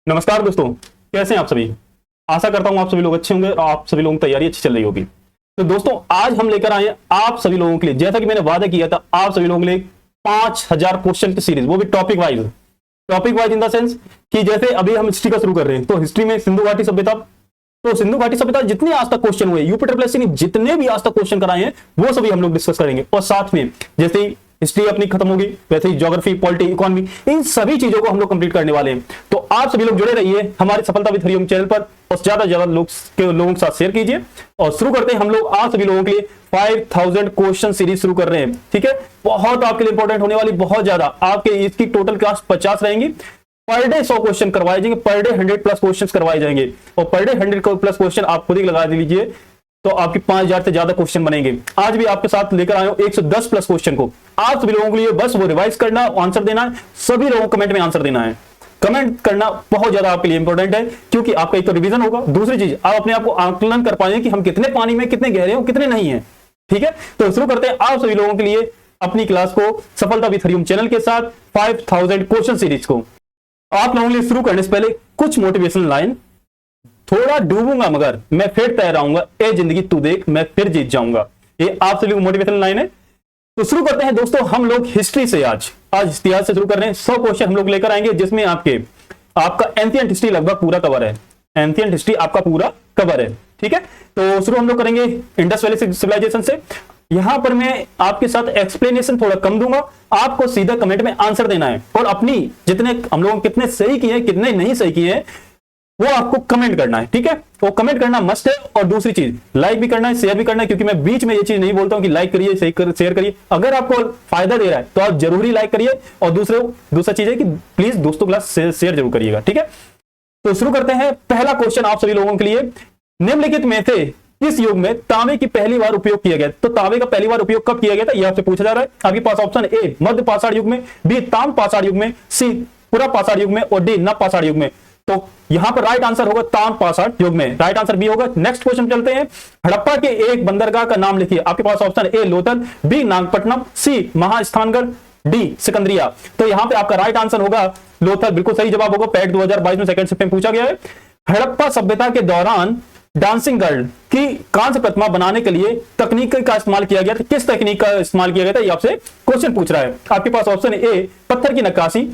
नमस्कार दोस्तों, कैसे हैं आप सभी। आशा करता हूं आप सभी लोग अच्छे होंगे और आप सभी लोगों की तैयारी अच्छी चल रही होगी। तो दोस्तों आज हम लेकर आए हैं आप सभी लोगों के लिए, जैसा कि मैंने वादा किया था, आप सभी लोगों के लिए 5000 क्वेश्चन की सीरीज, वो भी topic wise in the sense कि जैसे अभी हम हिस्ट्री का शुरू कर रहे हैं, तो हिस्ट्री में सिंधु घाटी सभ्यता, तो सिंधु घाटी सभ्यता जितने आज तक क्वेश्चन हुए, यूपी ट्रिपल एससी ने जितने भी आज तक क्वेश्चन कराए हैं वो सभी हम लोग डिस्कस करेंगे। और साथ में जैसे ही हिस्ट्री अपनी खत्म होगी वैसे ही ज्योग्राफी, पॉलिटी, इकोनॉमी, इन सभी चीजों को हम लोग कंप्लीट करने वाले हैं। तो आप सभी लोग जुड़े रहिए हमारे सफलता विद हरिओम चैनल पर और ज्यादा से ज्यादा लोगों के साथ शेयर कीजिए। और शुरू करते हैं हम लोग आज सभी लोगों के लिए 5000 क्वेश्चन सीरीज शुरू कर रहे हैं। ठीक है, बहुत आपके लिए इंपॉर्टेंट होने वाली, बहुत ज्यादा। आपके इसकी टोटल क्लास 50 रहेंगी। पर डे 100 क्वेश्चन करवाए जाएंगे, पर डे 100 प्लस क्वेश्चन करवाए जाएंगे। और पर डे 100 प्लस क्वेश्चन आप खुद ही लगा लीजिए तो आपके 5000 से ज्यादा क्वेश्चन बनेंगे। आज भी आपके साथ लेकर आए हो 110 प्लस क्वेश्चन को। आप सभी लोगों के लिए बस वो रिवाइज करना, आंसर देना है। सभी लोगों को कमेंट में आंसर देना है। कमेंट करना बहुत ज्यादा आपके लिए इंपॉर्टेंट है, क्योंकि आपका एक तो रिवीजन होगा, दूसरी चीज आप अपने आप को आकलन कर पाएंगे कि हम कितने पानी में, कितने गहरे हो, कितने नहीं है। ठीक है, तो शुरू करते हैं आप सभी लोगों के लिए अपनी क्लास को सफलता विद हरिओम चैनल के साथ 5000 क्वेश्चन सीरीज को। आप लोगों के लिए शुरू करने से पहले कुछ मोटिवेशनल लाइन। थोड़ा डूबूंगा मगर मैं फिर तैराऊंगा, ए जिंदगी तू देख मैं फिर जीत जाऊंगा। ये आप सभी को मोटिवेशनल लाइन है। तो शुरू करते हैं दोस्तों हम लोग हिस्ट्री से। आज इतिहास से शुरू कर रहे हैं। 100 क्वेश्चन हम लोग लेकर आएंगे, जिसमें आपका एंशिएंट हिस्ट्री लगभग पूरा कवर है। एंशिएंट हिस्ट्री आपका पूरा कवर है। ठीक है, तो शुरू हम लोग करेंगे इंडस वैली सिविलाइजेशन से। यहां पर मैं आपके साथ एक्सप्लेनेशन थोड़ा कम दूंगा, आपको सीधा कमेंट में आंसर देना है। और अपनी जितने हम लोगों कितने सही किए, कितने नहीं सही किए, वो आपको कमेंट करना है। ठीक है, वो कमेंट करना मस्ट है। और दूसरी चीज, लाइक भी करना है, शेयर भी करना है, क्योंकि मैं बीच में ये चीज नहीं बोलता हूं कि लाइक करिए, शेयर करिए। अगर आपको फायदा दे रहा है तो आप जरूरी लाइक करिए। और दूसरा चीज है कि प्लीज दोस्तों के साथ शेयर जरूर करिएगा। ठीक है, तो शुरू करते हैं। पहला क्वेश्चन आप सभी लोगों के लिए, निम्नलिखित में से किस युग में तांबे की पहली बार उपयोग किया गया? तो तांबे का पहली बार उपयोग कब किया गया था, यह आपसे पूछा जा रहा है। आपके पास ऑप्शन ए मध्य पाषाण युग में, बी ताम्र पाषाण युग में, सी पुरा पाषाण युग में और डी नव पाषाण युग में। तो यहां पर राइट आंसर होगा ताम्र पाषाण युग में। राइट आंसर बी होगा। नेक्स्ट क्वेश्चन चलते हैं। हड़प्पा के एक बंदरगाह का नाम लिखिए। आपके पास option A Lothal, B Nagapattinam, C Mahasthangarh, D सिकंदरिया। तो यहां पे आपका राइट आंसर होगा लोथल। बिल्कुल सही जवाब होगा। पैट 2022 में सेकंड शिफ्ट में पूछा गया है। हड़प्पा सभ्यता के दौरान डांसिंग गर्ल की कांस्य प्रतिमा बनाने के लिए तकनीक का इस्तेमाल किया गया था। किस तकनीक का इस्तेमाल किया गया था, ये आपसे क्वेश्चन पूछ रहा है। आपके पास ऑप्शन ए पत्थर की नक्काशी,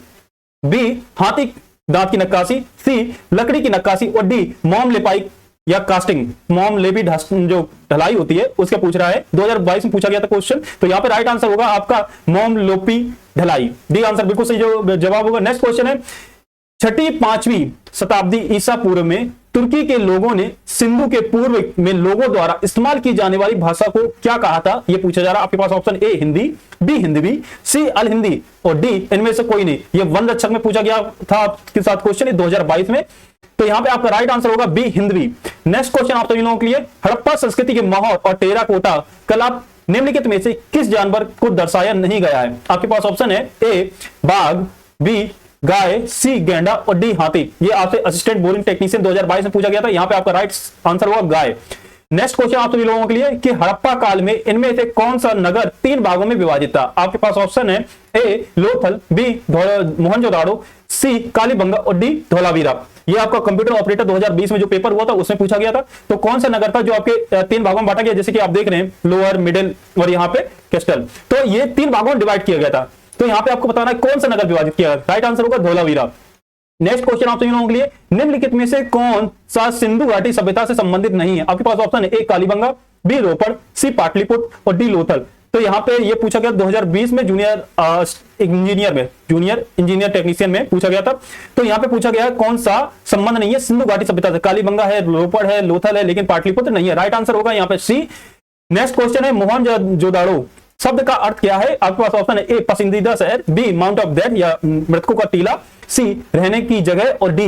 बी हाथी दांत की नक्काशी, सी लकड़ी की नक्काशी और डी मोम लेपाई या कास्टिंग, मोम लेपी जो ढलाई होती है उसका पूछ रहा है। 2022 में पूछा गया था क्वेश्चन। तो यहां पे राइट आंसर होगा आपका मोम लोपी ढलाई। डी आंसर बिल्कुल सही जो जवाब होगा। नेक्स्ट क्वेश्चन है, 6वीं-5वीं शताब्दी ईसा पूर्व में तुर्की के लोगों ने सिंधु के पूर्व में लोगों द्वारा इस्तेमाल की जाने वाली भाषा को क्या कहा था, यह पूछा जा रहा है। आपके पास option A Hindi, B Hindavi, C Al Hindi और डी इनमें से कोई नहीं। यह वन रक्षक में पूछा गया था आपके साथ क्वेश्चन 2022 में। तो यहां पे आपका राइट आंसर होगा बी हिंदवी। नेक्स्ट क्वेश्चन आप सभी लोगों के लिए, हड़प्पा संस्कृति के मोहर और टेराकोटा कला निम्नलिखित में से किस जानवर को दर्शाया नहीं गया है? आपके पास ऑप्शन है ए बाघ, बी गाय, सी गेंडा और डी हाथी। ये आपसे असिस्टेंट बोरिंग टेक्नीशियन 2022 में पूछा गया था। यहां पे आपका राइट आंसर होगा गाय। नेक्स्ट क्वेश्चन आप सभी लोगों के लिए कि हड़प्पा काल में इनमें से कौन सा नगर 3 भागों में विभाजित था? आपके पास ऑप्शन है ए लोथल, बी मोहनजोदाड़ो, सी कालीबंगा और डी धोलावीरा। ये आपका कंप्यूटर ऑपरेटर 2020 में जो पेपर हुआ था उसमें पूछा गया था। तो कौन सा नगर था जो आपके 3 भागों में बांटा गया, जैसे कि आप देख रहे हैं लोअर, मिडिल और यहाँ पे कैस्टल। तो ये 3 भागों में डिवाइड किया गया था। तो यहां पे आपको बताना है कौन सा नगर विभाजित किया। राइट आंसर होगा धोलावीरा। नेक्स्ट क्वेश्चन आप सभी लोगों के लिए, निम्नलिखित में से कौन सा सिंधु घाटी सभ्यता से संबंधित नहीं है? आपके पास ऑप्शन है ए कालीबंगा, बी रोपड़, सी पाटलिपुत्र और डी लोथल। तो यहां पे ये पूछा गया 2020 में जूनियर इंजीनियर टेक्नीशियन में पूछा गया था। तो यहां पे पूछा गया कौन सा संबंध नहीं है सिंधु घाटी सभ्यता से। कालीबंगा है, रोपड़ है, लोथल है, लेकिन पाटलिपुत्र नहीं है। राइट आंसर होगा यहाँ पे सी। नेक्स्ट क्वेश्चन है, मोहनजोदाड़ो शब्द का अर्थ क्या है? आपके पास ऑप्शन है ए पसंदीदा शहर, बी माउंट ऑफ डेथ या मृतकों का टीला, सी रहने की जगह और डी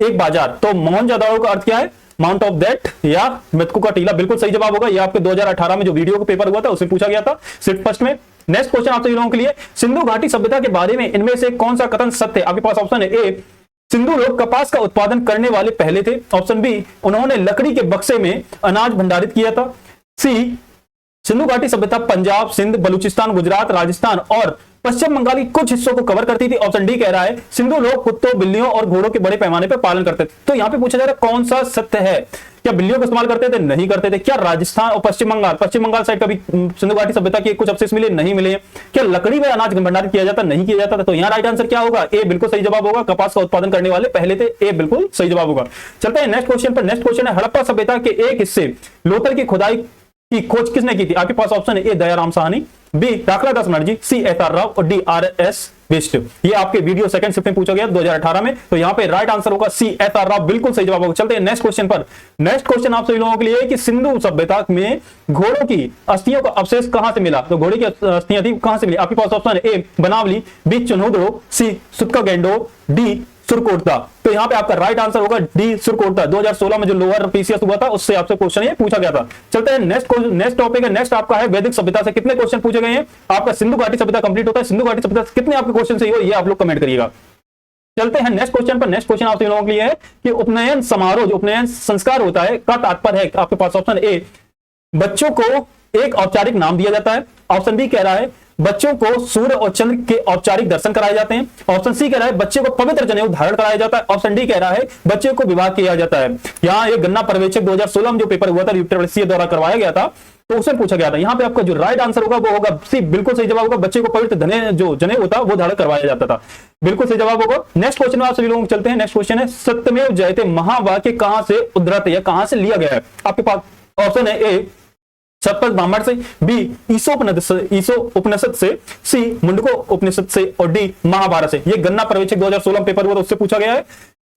एक बाजार। तो मोहनजोदाड़ो का अर्थ क्या है? माउंट ऑफ डेथ या मृतकों का टीला। बिल्कुल सही जवाब होगा। यह आपके 2018 में जो वीडियो का पेपर हुआ था उसमें पूछा गया था सिर्फ फर्स्ट में। नेक्स्ट क्वेश्चन आप सभी लोगों के लिए, सिंधु घाटी सभ्यता के बारे में इनमें से कौन सा कथन सत्य है? आपके पास ऑप्शन है ए सिंधु लोग कपास का उत्पादन करने वाले पहले थे, ऑप्शन बी उन्होंने लकड़ी के बक्से में अनाज भंडारित किया था, सी सिंधु घाटी सभ्यता पंजाब, सिंध, बलूचिस्तान, गुजरात, राजस्थान और पश्चिम बंगाल की कुछ हिस्सों को कवर करती थी। ऑप्शन डी कह रहा है सिंधु लोग कुत्तों, बिल्लियों और घोड़ों के बड़े पैमाने पर पालन करते थे। तो यहां पे पूछा जा रहा है कौन सा सत्य है? क्या बिल्लियों का इस्तेमाल करते थे? नहीं करते थे। क्या राजस्थान और पश्चिम बंगाल साइड कभी सिंधु घाटी सभ्यता के कुछ अवशेष मिले? नहीं मिले। क्या लकड़ी में अनाज भंडारित किया जाता? नहीं किया जाता था। तो यहाँ राइट आंसर क्या होगा? ए बिल्कुल सही जवाब होगा। कपास का उत्पादन करने वाले पहले थे। ए बिल्कुल सही जवाब होगा। चलते हैं नेक्स्ट क्वेश्चन पर। नेक्स्ट क्वेश्चन है हड़प्पा सभ्यता के एक हिस्से लोथल की खुदाई की खोज किसने की थी? आपके पास ऑप्शन है ए दयाराम साहनी, बी टाकला Das Banerjee, C S R Rao और डी आर एस बिष्ट। ये आपके वीडियो सेकंड शिफ्ट में पूछा गया 2018 में। तो यहाँ पे राइट आंसर होगा सी एस आर राव, बिल्कुल सही जवाब होगा। चलते हैं नेक्स्ट क्वेश्चन पर। नेक्स्ट क्वेश्चन आप सभी लोगों के लिए कि सिंधु सभ्यता में घोड़ों की अस्थियों का अवशेष कहां से मिला? तो घोड़े की अस्थियां थी कहां से मिली? आपके पास ऑप्शन है ए बनावली, बी चुनौदरो, सी सुक्का गेंडो, डी सुरकोटता। तो यहाँ पे आपका राइट आंसर होगा डी सुरकोटता। 2016 में जो लोअर पीसीएस हुआ था उससे आपसे क्वेश्चन ये पूछा गया था। चलते हैं नेक्स्ट टॉपिक है। नेक्स्ट आपका है वैदिक सभ्यता से कितने क्वेश्चन पूछे गए हैं? आपका सिंधु घाटी सभ्यता कंप्लीट होता है। सिंधु घाटी सभ्यता से कितने आपके क्वेश्चन सही हो ये आप लोग कमेंट करिएगा। चलते हैं नेक्स्ट क्वेश्चन पर। नेक्स्ट क्वेश्चन आप लोगों के लिए है कि उपनयन समारोह, जो उपनयन संस्कार होता है, का तात्पर्य है? आपके पास ऑप्शन ए बच्चों को एक औपचारिक नाम दिया जाता है। ऑप्शन बी कह रहा है बच्चों को सूर्य और चंद्र के औपचारिक दर्शन कराए जाते हैं। ऑप्शन सी कह रहा है बच्चे को पवित्र जनेऊ धारण कराया जाता है। ऑप्शन डी कह रहा है बच्चे को विवाह किया जाता है। यहाँ एक गन्ना पर्यवेक्षक 2016 में जो पेपर हुआ था यूपीएससी द्वारा करवाया गया था तो उसमें पूछा गया था। यहाँ पे आपका जो राइट आंसर होगा वो होगा सी, बिल्कुल सही जवाब होगा। बच्चे को पवित्र जो जनेऊ होता वो धारण करवाया जाता था, बिल्कुल सही जवाब होगा। नेक्स्ट क्वेश्चन में आप सभी लोग चलते हैं। नेक्स्ट क्वेश्चन है सत्यमेव जयते महावाक्य कहां से उद्धृत या कहां से लिया गया है? आपके पास ऑप्शन है ए शतपथ ब्राह्मण से, बी ईसोपनिषद से, सी मुंडको उपनिषद से और डी महाभारत से। ये गन्ना पर्यवेक्षक 2016 पेपर हुआ तो उससे पूछा गया है।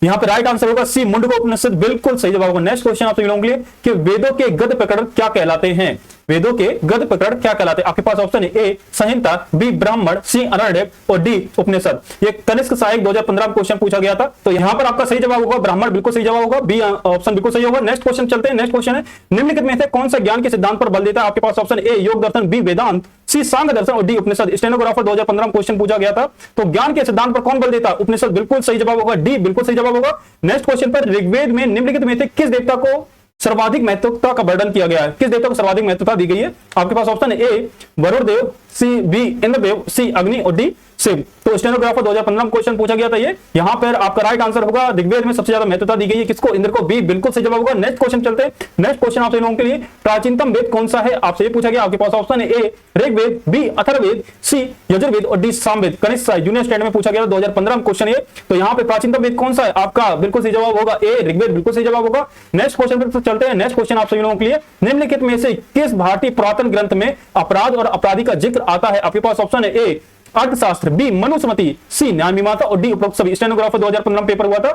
यहाँ पे राइट आंसर होगा सी मुंडको उपनिषद, बिल्कुल सही जवाब होगा। नेक्स्ट क्वेश्चन आप सभी लोगों के लिए कि वेदों के गद्य प्रकरण क्या कहलाते हैं? वेदों के गद्य प्रकरण क्या कहलाते हैं? आपके पास ऑप्शन है ए संहिता, बी ब्राह्मण, सी अरण्यक और डी उपनिषद। ये कनिष्क सहायक 2015 में क्वेश्चन पूछा गया था। तो यहाँ पर आपका सही जवाब होगा ब्राह्मण, बिल्कुल सही जवाब होगा। बी ऑप्शन बिल्कुल सही होगा। नेक्स्ट क्वेश्चन चलते हैं। नेक्स्ट क्वेश्चन है निम्नलिखित में से कौन सा ज्ञान के सिद्धांत पर बल देता है? आपके पास ऑप्शन ए योग दर्शन, बी वेदांत, सी सांख्य दर्शन और डी उपनिषद। स्टेनोग्राफर 2015 में क्वेश्चन पूछा गया था। तो ज्ञान के सिद्धांत पर कौन बल देता है? उपनिषद, बिल्कुल सही जवाब होगा। डी बिल्कुल सही जवाब होगा। नेक्स्ट क्वेश्चन पर ऋग्वेद में निम्नलिखित में से किस देवता को सर्वाधिक महत्वता का वर्णन किया गया है? किस देवता को सर्वाधिक महत्वता दी गई है? आपके पास ऑप्शन है ए वरुण देव, सी बी इंद्रदेव, सी अग्नि और डी शिव। तो स्टेनोग्राफर 2015 में क्वेश्चन पूछा गया था ये। यहाँ पर आपका राइट आंसर होगा ऋग्वेद में सबसे ज्यादा महत्वता दी गई है किसको? इंद्र को, बी बिल्कुल सही जवाब होगा। नेक्स्ट क्वेश्चन चलते हैं। नेक्स्ट क्वेश्चन आप लोगों के लिए प्राचीनतम वेद कौन सा है? आपसे ये पूछा गया। आपके पास ऑप्शन है A Rigveda, B Atharvaveda, C Yajurveda और D Samaveda. Kanishka junior standard में पूछा गया 2015 में क्वेश्चन ये। तो यहाँ पे प्राचीनतम वेद कौन सा है? आपका बिल्कुल सही जवाब होगा ए ऋग्वेद, बिल्कुल सही जवाब होगा। नेक्स्ट क्वेश्चन पर चलते हैं। नेक्स्ट क्वेश्चन आप सभी लोगों के लिए निम्नलिखित में से किस भारतीय पुरातन ग्रंथ में अपराध और अपराधी का जिक्र आता है? आपके पास ऑप्शन है ए अर्थशास्त्र, बी मनुस्मृति, सी न्याय मीमांसा और डी उपरोक्त सभी। स्टेनोग्राफर 2015 में पेपर हुआ था।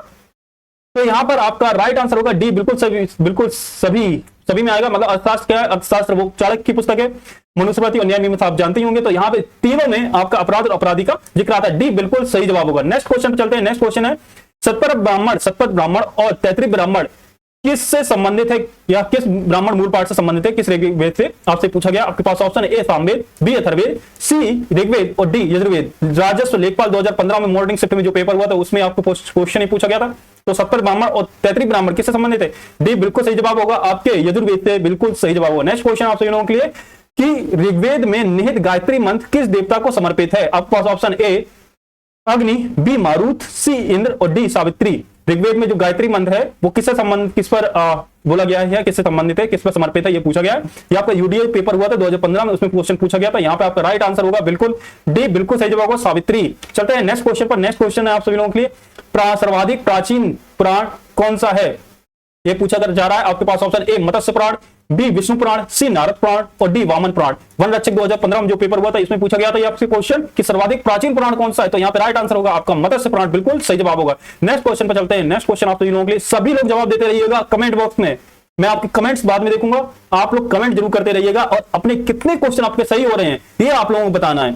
तो यहां पर आपका राइट आंसर होगा डी बिल्कुल सभी में आएगा। मतलब अर्थशास्त्र क्या है? अर्थशास्त्र वो चाणक्य की पुस्तक है। मनुस्मृति और न्याय मीमांसा आप जानते ही होंगे। तो यहाँ पे तीनों में आपका अपराध और अपराधी का जिक्र आता है। डी बिल्कुल सही जवाब होगा। नेक्स्ट क्वेश्चन पे चलते हैं। नेक्स्ट क्वेश्चन है शतपथ ब्राह्मण और तैतृक ब्राह्मण किससे संबंधित है या किस ब्राह्मण मूल पाठ से संबंधित है? किस ऋग्वेद से आपसे पूछा गया। आपके पास ऑप्शन है ए सामवेद, बी अथर्ववेद, सी ऋग्वेद और डी यजुर्वेद। राजस्व लेखपाल 2015 में मॉर्निंग शिफ्ट में जो पेपर हुआ था उसमें आपको क्वेश्चन ही पूछा गया था। तो शतपथ ब्राह्मण और तैतृक ब्राह्मण किससे संबंधित है? डी बिल्कुल सही जवाब होगा आपके यजुर्वेद से, बिल्कुल सही जवाब होगा। नेक्स्ट क्वेश्चन आप सभी लोगों के लिए कि ऋग्वेद में निहित गायत्री मंत्र किस देवता को समर्पित है? आपके पास ऑप्शन ए अग्नि, बी मारुत, सी इंद्र और डी सावित्री। ऋग्वेद में जो गायत्री मंत्र है वो किस पर बोला गया है, किससे संबंधित है, किस पर समर्पित है, ये पूछा गया है। ये आपका यूडीए पेपर हुआ था 2015 में, उसमें क्वेश्चन पूछा गया था। यहाँ पे आपका राइट आंसर होगा बिल्कुल डी, बिल्कुल सही जवाब होगा सावित्री। चलते हैं नेक्स्ट क्वेश्चन पर। नेक्स्ट क्वेश्चन है आप सभी लोगों के लिए सर्वाधिक प्राचीन पुराण कौन सा है? ये पूछा जा रहा है। आपके पास option A Matsya Purana, B Vishnu Purana, C Narada Purana और डी वामन पुराण। वन रक्षक 2015 में जो पेपर हुआ था इसमें पूछा गया था ये आपसे क्वेश्चन कि सर्वाधिक प्राचीन पुराण कौन सा है? तो यहाँ पे राइट आंसर होगा आपका मत्स्य पुराण, बिल्कुल सही जवाब होगा। नेक्स्ट क्वेश्चन पर चलते हैं। नेक्स्ट क्वेश्चन आप लोगों के लिए सभी लोग जवाब देते रहिएगा कमेंट बॉक्स में। मैं आपके कमेंट्स बाद में देखूंगा, आप लोग कमेंट जरूर करते रहिएगा और अपने कितने क्वेश्चन आपके सही हो रहे हैं ये आप लोगों को बताना है,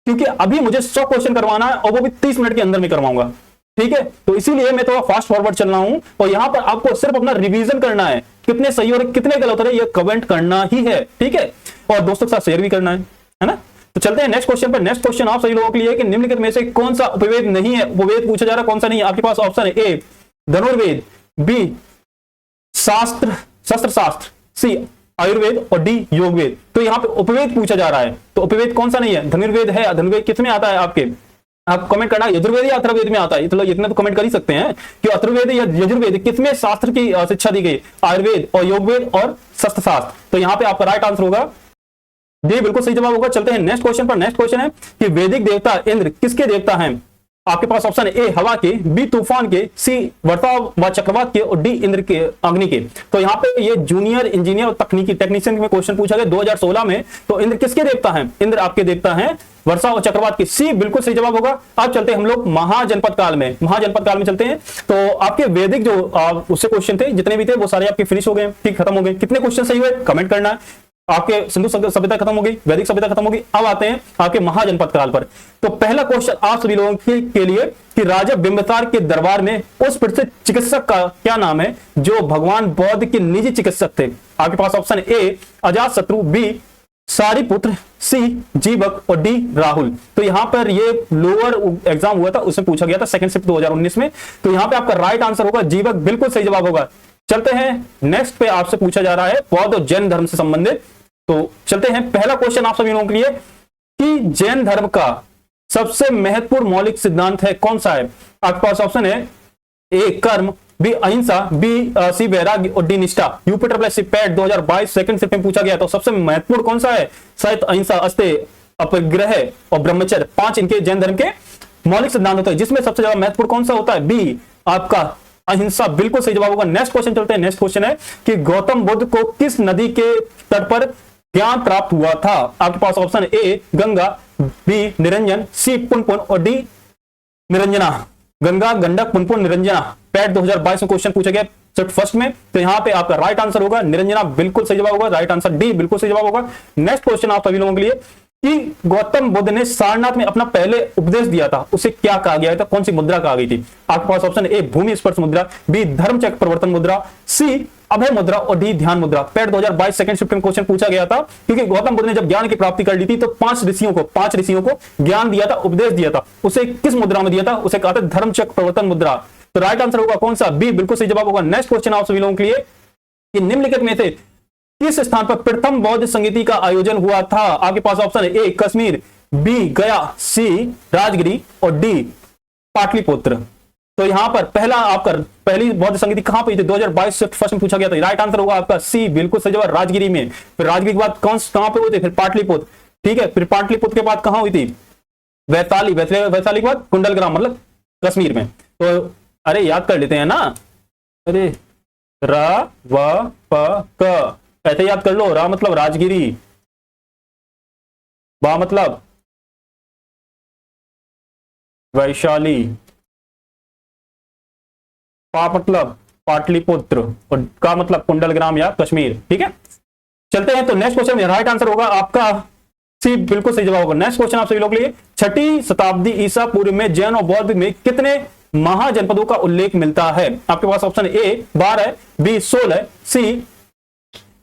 क्योंकि अभी मुझे 100 क्वेश्चन करवाना है और वो भी 30 मिनट के अंदर में करवाऊंगा। ठीक है, तो इसीलिए मैं थोड़ा फास्ट फॉरवर्ड चल रहा हूं और यहां पर आपको सिर्फ अपना रिवीजन करना है, कितने सही और कितने गलत हो रहे हैं ये कमेंट करना ही है। ठीक है, और दोस्तों के साथ शेयर भी करना है ना। तो चलते हैं नेक्स्ट क्वेश्चन पर। नेक्स्ट क्वेश्चन आप सही लोगों के लिए कि निम्नलिखित में से कौन सा उपवेद नहीं है? उपवेद पूछा जा रहा है कौन सा नहीं है? आपके पास ऑप्शन है ए धनुर्वेद, बी शस्त्र शास्त्र, सी आयुर्वेद और डी योग वेद। तो यहाँ पे उपवेद पूछा जा रहा है, तो उपवेद कौन सा नहीं है, धनुर्वेद है। धनुर्वेद किसमें आता है आपके, आप कमेंट करना यजुर्वेद या अथर्ववेद में आता है, तो इतना तो कमेंट कर ही सकते हैं कि अथर्ववेद या यजुर्वेद किसमें शास्त्र की शिक्षा दी गई, आयुर्वेद और योगवेद और शस्त्र शास्त्र। तो यहाँ पे आपका राइट आंसर होगा डी, बिल्कुल सही जवाब होगा। चलते हैं नेक्स्ट क्वेश्चन पर। नेक्स्ट क्वेश्चन है कि वैदिक देवता इंद्र किसके देवता हैं। आपके पास ऑप्शन ए हवा के, बी तूफान के, सी वर्षा व चक्रवात के और डी इंद्र के, अग्नि के। तो यहाँ पे ये जूनियर इंजीनियर और तकनीकी टेक्नीशियन में क्वेश्चन पूछा गया 2016 में। तो इंद्र किसके देवता हैं, इंद्र आपके देवता हैं वर्षा और चक्रवात की, सी बिल्कुल सही जवाब होगा। अब चलते हैं हम लोग महाजनपद काल में, महाजनपद काल में चलते हैं। तो आपके वैदिक जो उससे क्वेश्चन थे जितने भी थे वो सारे आपके फिनिश हो गए, ठीक, खत्म हो गए। कितने क्वेश्चन सही हुए कमेंट करना है। आपके सिंधु सभ्यता खत्म हो गई, वैदिक सभ्यता खत्म हो गई। अब आते हैं आपके महाजनपद काल पर। तो पहला क्वेश्चन आप सभी लोगों के लिए कि राजा बिंबिसार के दरबार में उस प्रसिद्ध चिकित्सक का क्या नाम है जो भगवान बौद्ध के निजी चिकित्सक थे। आपके पास option A Ajatashatru, B Sariputra, C Jivaka और डी राहुल। तो यहां पर ये लोअर एग्जाम हुआ था, उसमें पूछा गया था सेकंड शिफ्ट 2019 में। तो यहां पे आपका राइट आंसर होगा जीवक, बिल्कुल सही जवाब होगा। चलते हैं नेक्स्ट पे, आपसे पूछा जा रहा है बौद्ध और जैन धर्म से संबंधित। तो चलते हैं, पहला क्वेश्चन आप सभी लोगों के लिए कि जैन धर्म का सबसे महत्वपूर्ण मौलिक सिद्धांत है कौन सा है। आपके पास ऑप्शन है ए कर्म, बी अहिंसा, बी सी वैराग्य और डी निष्ठा। यूपीटर प्लस पैट 2022 सेकंड शिफ्ट में पूछा गया। तो सबसे महत्वपूर्ण कौन सा है, शायद अहिंसा, अस्तेय, अपरिग्रह और ब्रह्मचर्य, 5 इनके जैन धर्म के मौलिक सिद्धांत होते हैं, जिसमें सबसे ज्यादा महत्वपूर्ण कौन सा होता है, बी आपका अहिंसा, बिल्कुल सही जवाब होगा। नेक्स्ट क्वेश्चन चलते हैं। नेक्स्ट क्वेश्चन है कि गौतम बुद्ध को किस नदी के तट पर ज्ञान प्राप्त हुआ था। आपके पास option A Ganga, B Niranjan, C Punpun और डी निरंजना। गंगा, गंडक, पुनपुन, निरंजना, पैट 2022 में क्वेश्चन पूछा गया शिफ्ट फर्स्ट में। तो यहां पे आपका राइट आंसर होगा निरंजना, बिल्कुल सही जवाब होगा। राइट आंसर डी, बिल्कुल सही जवाब होगा। नेक्स्ट क्वेश्चन आप सभी लोगों के लिए कि गौतम बुद्ध ने सारनाथ में अपना पहले उपदेश दिया था, उसे क्या कहा गया था, कौन सी मुद्रा कहा गई थी। आपके पास ऑप्शन ए भूमि स्पर्श मुद्रा, बी धर्मचक्र प्रवर्तन मुद्रा, सी अभय मुद्रा और डी ध्यान मुद्रा। पैट 2022 सेकंड शिफ्ट में क्वेश्चन पूछा गया था, क्योंकि गौतम बुद्ध ने जब ज्ञान की प्राप्ति कर ली थी तो 5 ऋषियों को ज्ञान दिया था, उपदेश दिया था। उसे किस मुद्रा में दिया था, उसे कहा था धर्मचक्र प्रवर्तन मुद्रा। तो राइट आंसर होगा कौन सा, बी, बिल्कुल सही जवाब होगा। नेक्स्ट क्वेश्चन आप सभी लोगों के लिए कि निम्नलिखित में से किस स्थान पर प्रथम बौद्ध संगीति का आयोजन हुआ था। आपके पास ऑप्शन है ए कश्मीर, बी गया, सी राजगिरी और डी पाटलिपुत्र। तो यहां पर पहली बौद्ध संगीति कहां पे हुई थी, 2022 से फर्स्ट में पूछा गया था। राइट आंसर होगा आपका सी, बिल्कुल सही जवाब, राजगिरी में। फिर राजगिरी के बाद कहां पे हुई थी, फिर पाटलिपुत्र, ठीक है। फिर पाटलिपुत्र के बाद कहां हुई थी, वैशाली के बाद कुंडलग्राम, मतलब कश्मीर में। तो अरे याद कर लेते हैं ना, अरे रा व प क ऐसे याद कर लो। रा मतलब राजगिरी, वा मतलब वैशाली, पा मतलब पाटलिपुत्र और का मतलब कुंडलग्राम या कश्मीर, ठीक है। चलते हैं, तो नेक्स्ट क्वेश्चन में राइट आंसर होगा आपका सी, बिल्कुल सही जवाब होगा। नेक्स्ट क्वेश्चन आप सभी लोग के लिए 6ठी शताब्दी ईसा पूर्व में जैन और बौद्ध में कितने महाजनपदों का उल्लेख मिलता है। आपके पास ऑप्शन ए 12, बी 16, सी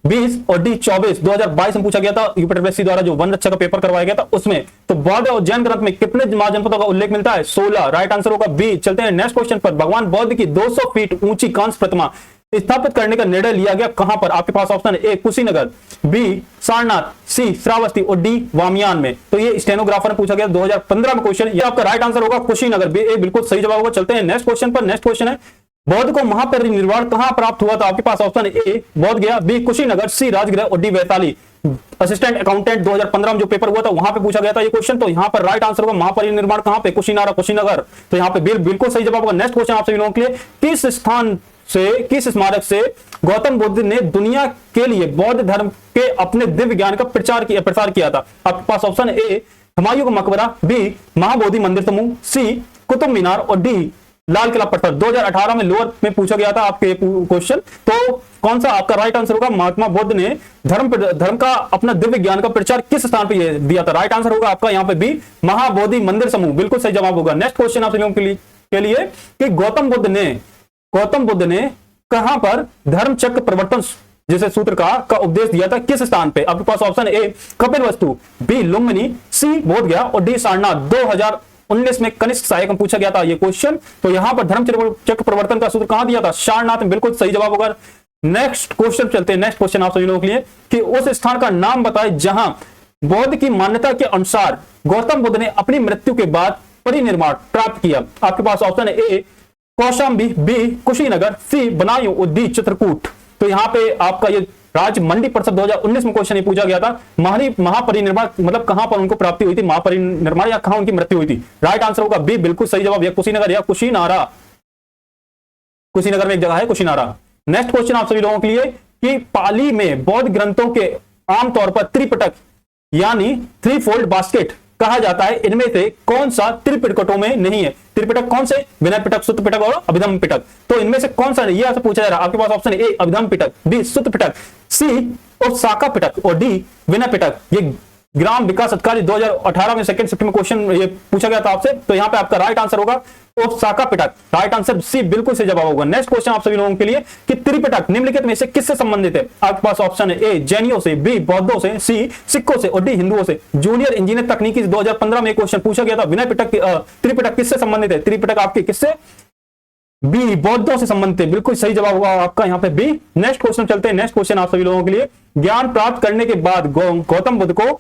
20 और डी 24। 2022 में पूछा गया था यूपीएससी द्वारा जो वन रक्षा का पेपर करवाया गया था उसमें। तो बौद्ध और जैन ग्रंथ में कितने महाजनपदों का उल्लेख मिलता है, 16। राइट आंसर होगा बी। चलते हैं नेक्स्ट क्वेश्चन पर। भगवान बौद्ध की 200 फीट ऊंची कांस्य प्रतिमा स्थापित करने का निर्णय लिया गया कहां पर। आपके पास option A Kushinagar, B Sarnath, C Shravasti और डी वामियान में। तो ये स्टेनोग्राफर ने पूछा गया 2015 में क्वेश्चन, ये आपका राइट आंसर होगा कुशीनगर, बी, बिल्कुल सही जवाब होगा। चलते हैं नेक्स्ट क्वेश्चन पर। नेक्स्ट क्वेश्चन है बौद्ध को महापरिनिर्वाण कहां प्राप्त हुआ था। आपके पास ऑप्शन ए बौद्ध गया, बी कुशीनगर, सी राजगृह और डी वैशाली। असिस्टेंट अकाउंटेंट 2015 में जो पेपर हुआ था वहां पे पूछा गया था ये क्वेश्चन। तो यहां पर राइट आंसर होगा महापरिनिर्वाण कहां पे, कुशीनगर। तो यहां पे बिल्कुल सही जवाब होगा। नेक्स्ट क्वेश्चन आप सभी लोगों के लिए, किस स्मारक से गौतम बुद्ध ने दुनिया के लिए बौद्ध धर्म के अपने दिव्य ज्ञान का प्रसार किया था। आपके पास ऑप्शन ए हुमायूं का मकबरा, बी महाबोधि मंदिर समूह, सी कुतुब मीनार और डी लाल किला पत्थर। 2018 में लोअर में पूछा गया था आपके क्वेश्चन। तो कौन सा आपका राइट आंसर होगा, महात्मा बुद्ध ने धर्म का अपना दिव्य ज्ञान का प्रचार किस स्थान पे दिया था। राइट आंसर होगा आपका यहाँ पे बी महाबोधि मंदिर समूह, बिल्कुल सही जवाब होगा। नेक्स्ट क्वेश्चन आप लोगों के लिए कि गौतम बुद्ध ने कहां पर धर्म चक्र प्रवर्तन जिसे सूत्र का उपदेश दिया था, किस स्थान पे। आपके पास option A Kapilavastu, B Lumbini, C Bodh Gaya और डी सारनाथ। 2019 में कनिष्क सहायक में पूछा गया था ये क्वेश्चन। तो यहां पर धर्म चक्र प्रवर्तन का सूत्र कहां दिया था, सारनाथ में, बिल्कुल सही जवाब होगा। नेक्स्ट क्वेश्चन चलते हैं। नेक्स्ट क्वेश्चन आप सभी लोगों के लिए कि उस स्थान का नाम बताएं जहां बौद्ध की मान्यता के अनुसार गौतम बुद्ध ने अपनी मृत्यु के बाद परिनिर्वाण प्राप्त किया। आपके पास ऑप्शन है ए कौशाम्बी, बी कुशीनगर, सी बनायूं और डी चित्रकूट। तो यहाँ पे आपका ये राज्य मंडी परिषद 2019 में क्वेश्चन पूछा गया था, महापरिनिर्वाण मतलब कहां पर उनको प्राप्ति हुई थी, महापरिनिर्वाण या कहां उनकी मृत्यु हुई थी। राइट आंसर होगा बी, बिल्कुल सही जवाब, या कुशीनगर या कुशीनारा। कुशीनगर में एक जगह है कुशीनारा। नेक्स्ट क्वेश्चन आप सभी लोगों के लिए कि पाली में बौद्ध ग्रंथों के आमतौर पर त्रिपिटक यानी थ्री फोल्ड बास्केट कहा जाता है, इनमें से कौन सा त्रिपिटकों में नहीं है। त्रिपिटक कौन से? विनय पिटक, सुत्त पिटक और अभिधम्म पिटक। तो इनमें से कौन सा नहीं, ये आपसे पूछा जा रहा है। आपके पास option A Abhidhamma Pitaka, B Sutta Pitaka, C ओसाका पिटक और डी विनय पिटक। ये ग्राम विकास अधिकारी 2018 में सेकंड शिफ्ट में क्वेश्चन ये पूछा गया था आपसे। तो यहाँ पे आपका राइट आंसर होगा ओसाका पिटक। राइट आंसर सी, बिल्कुल सही जवाब होगा। नेक्स्ट क्वेश्चन आप सभी लोगों के लिए कि त्रिपिटक निम्नलिखित में से किससे संबंधित है। आपके पास ऑप्शन है ए जैनियों से, बी बौद्धों से, सी सिखों से और डी हिंदुओं से। जूनियर इंजीनियर तकनीकी 2015 में क्वेश्चन पूछा गया था, विनय पिटक त्रिपिटक किससे संबंधित है। त्रिपिटक आपके किससे? बी बौद्धों से संबंधित है। बिल्कुल सही जवाब होगा आपका यहाँ पे बी। नेक्स्ट क्वेश्चन चलते हैं। नेक्स्ट क्वेश्चन आप सभी लोगों के लिए ज्ञान प्राप्त करने के बाद गौतम बुद्ध को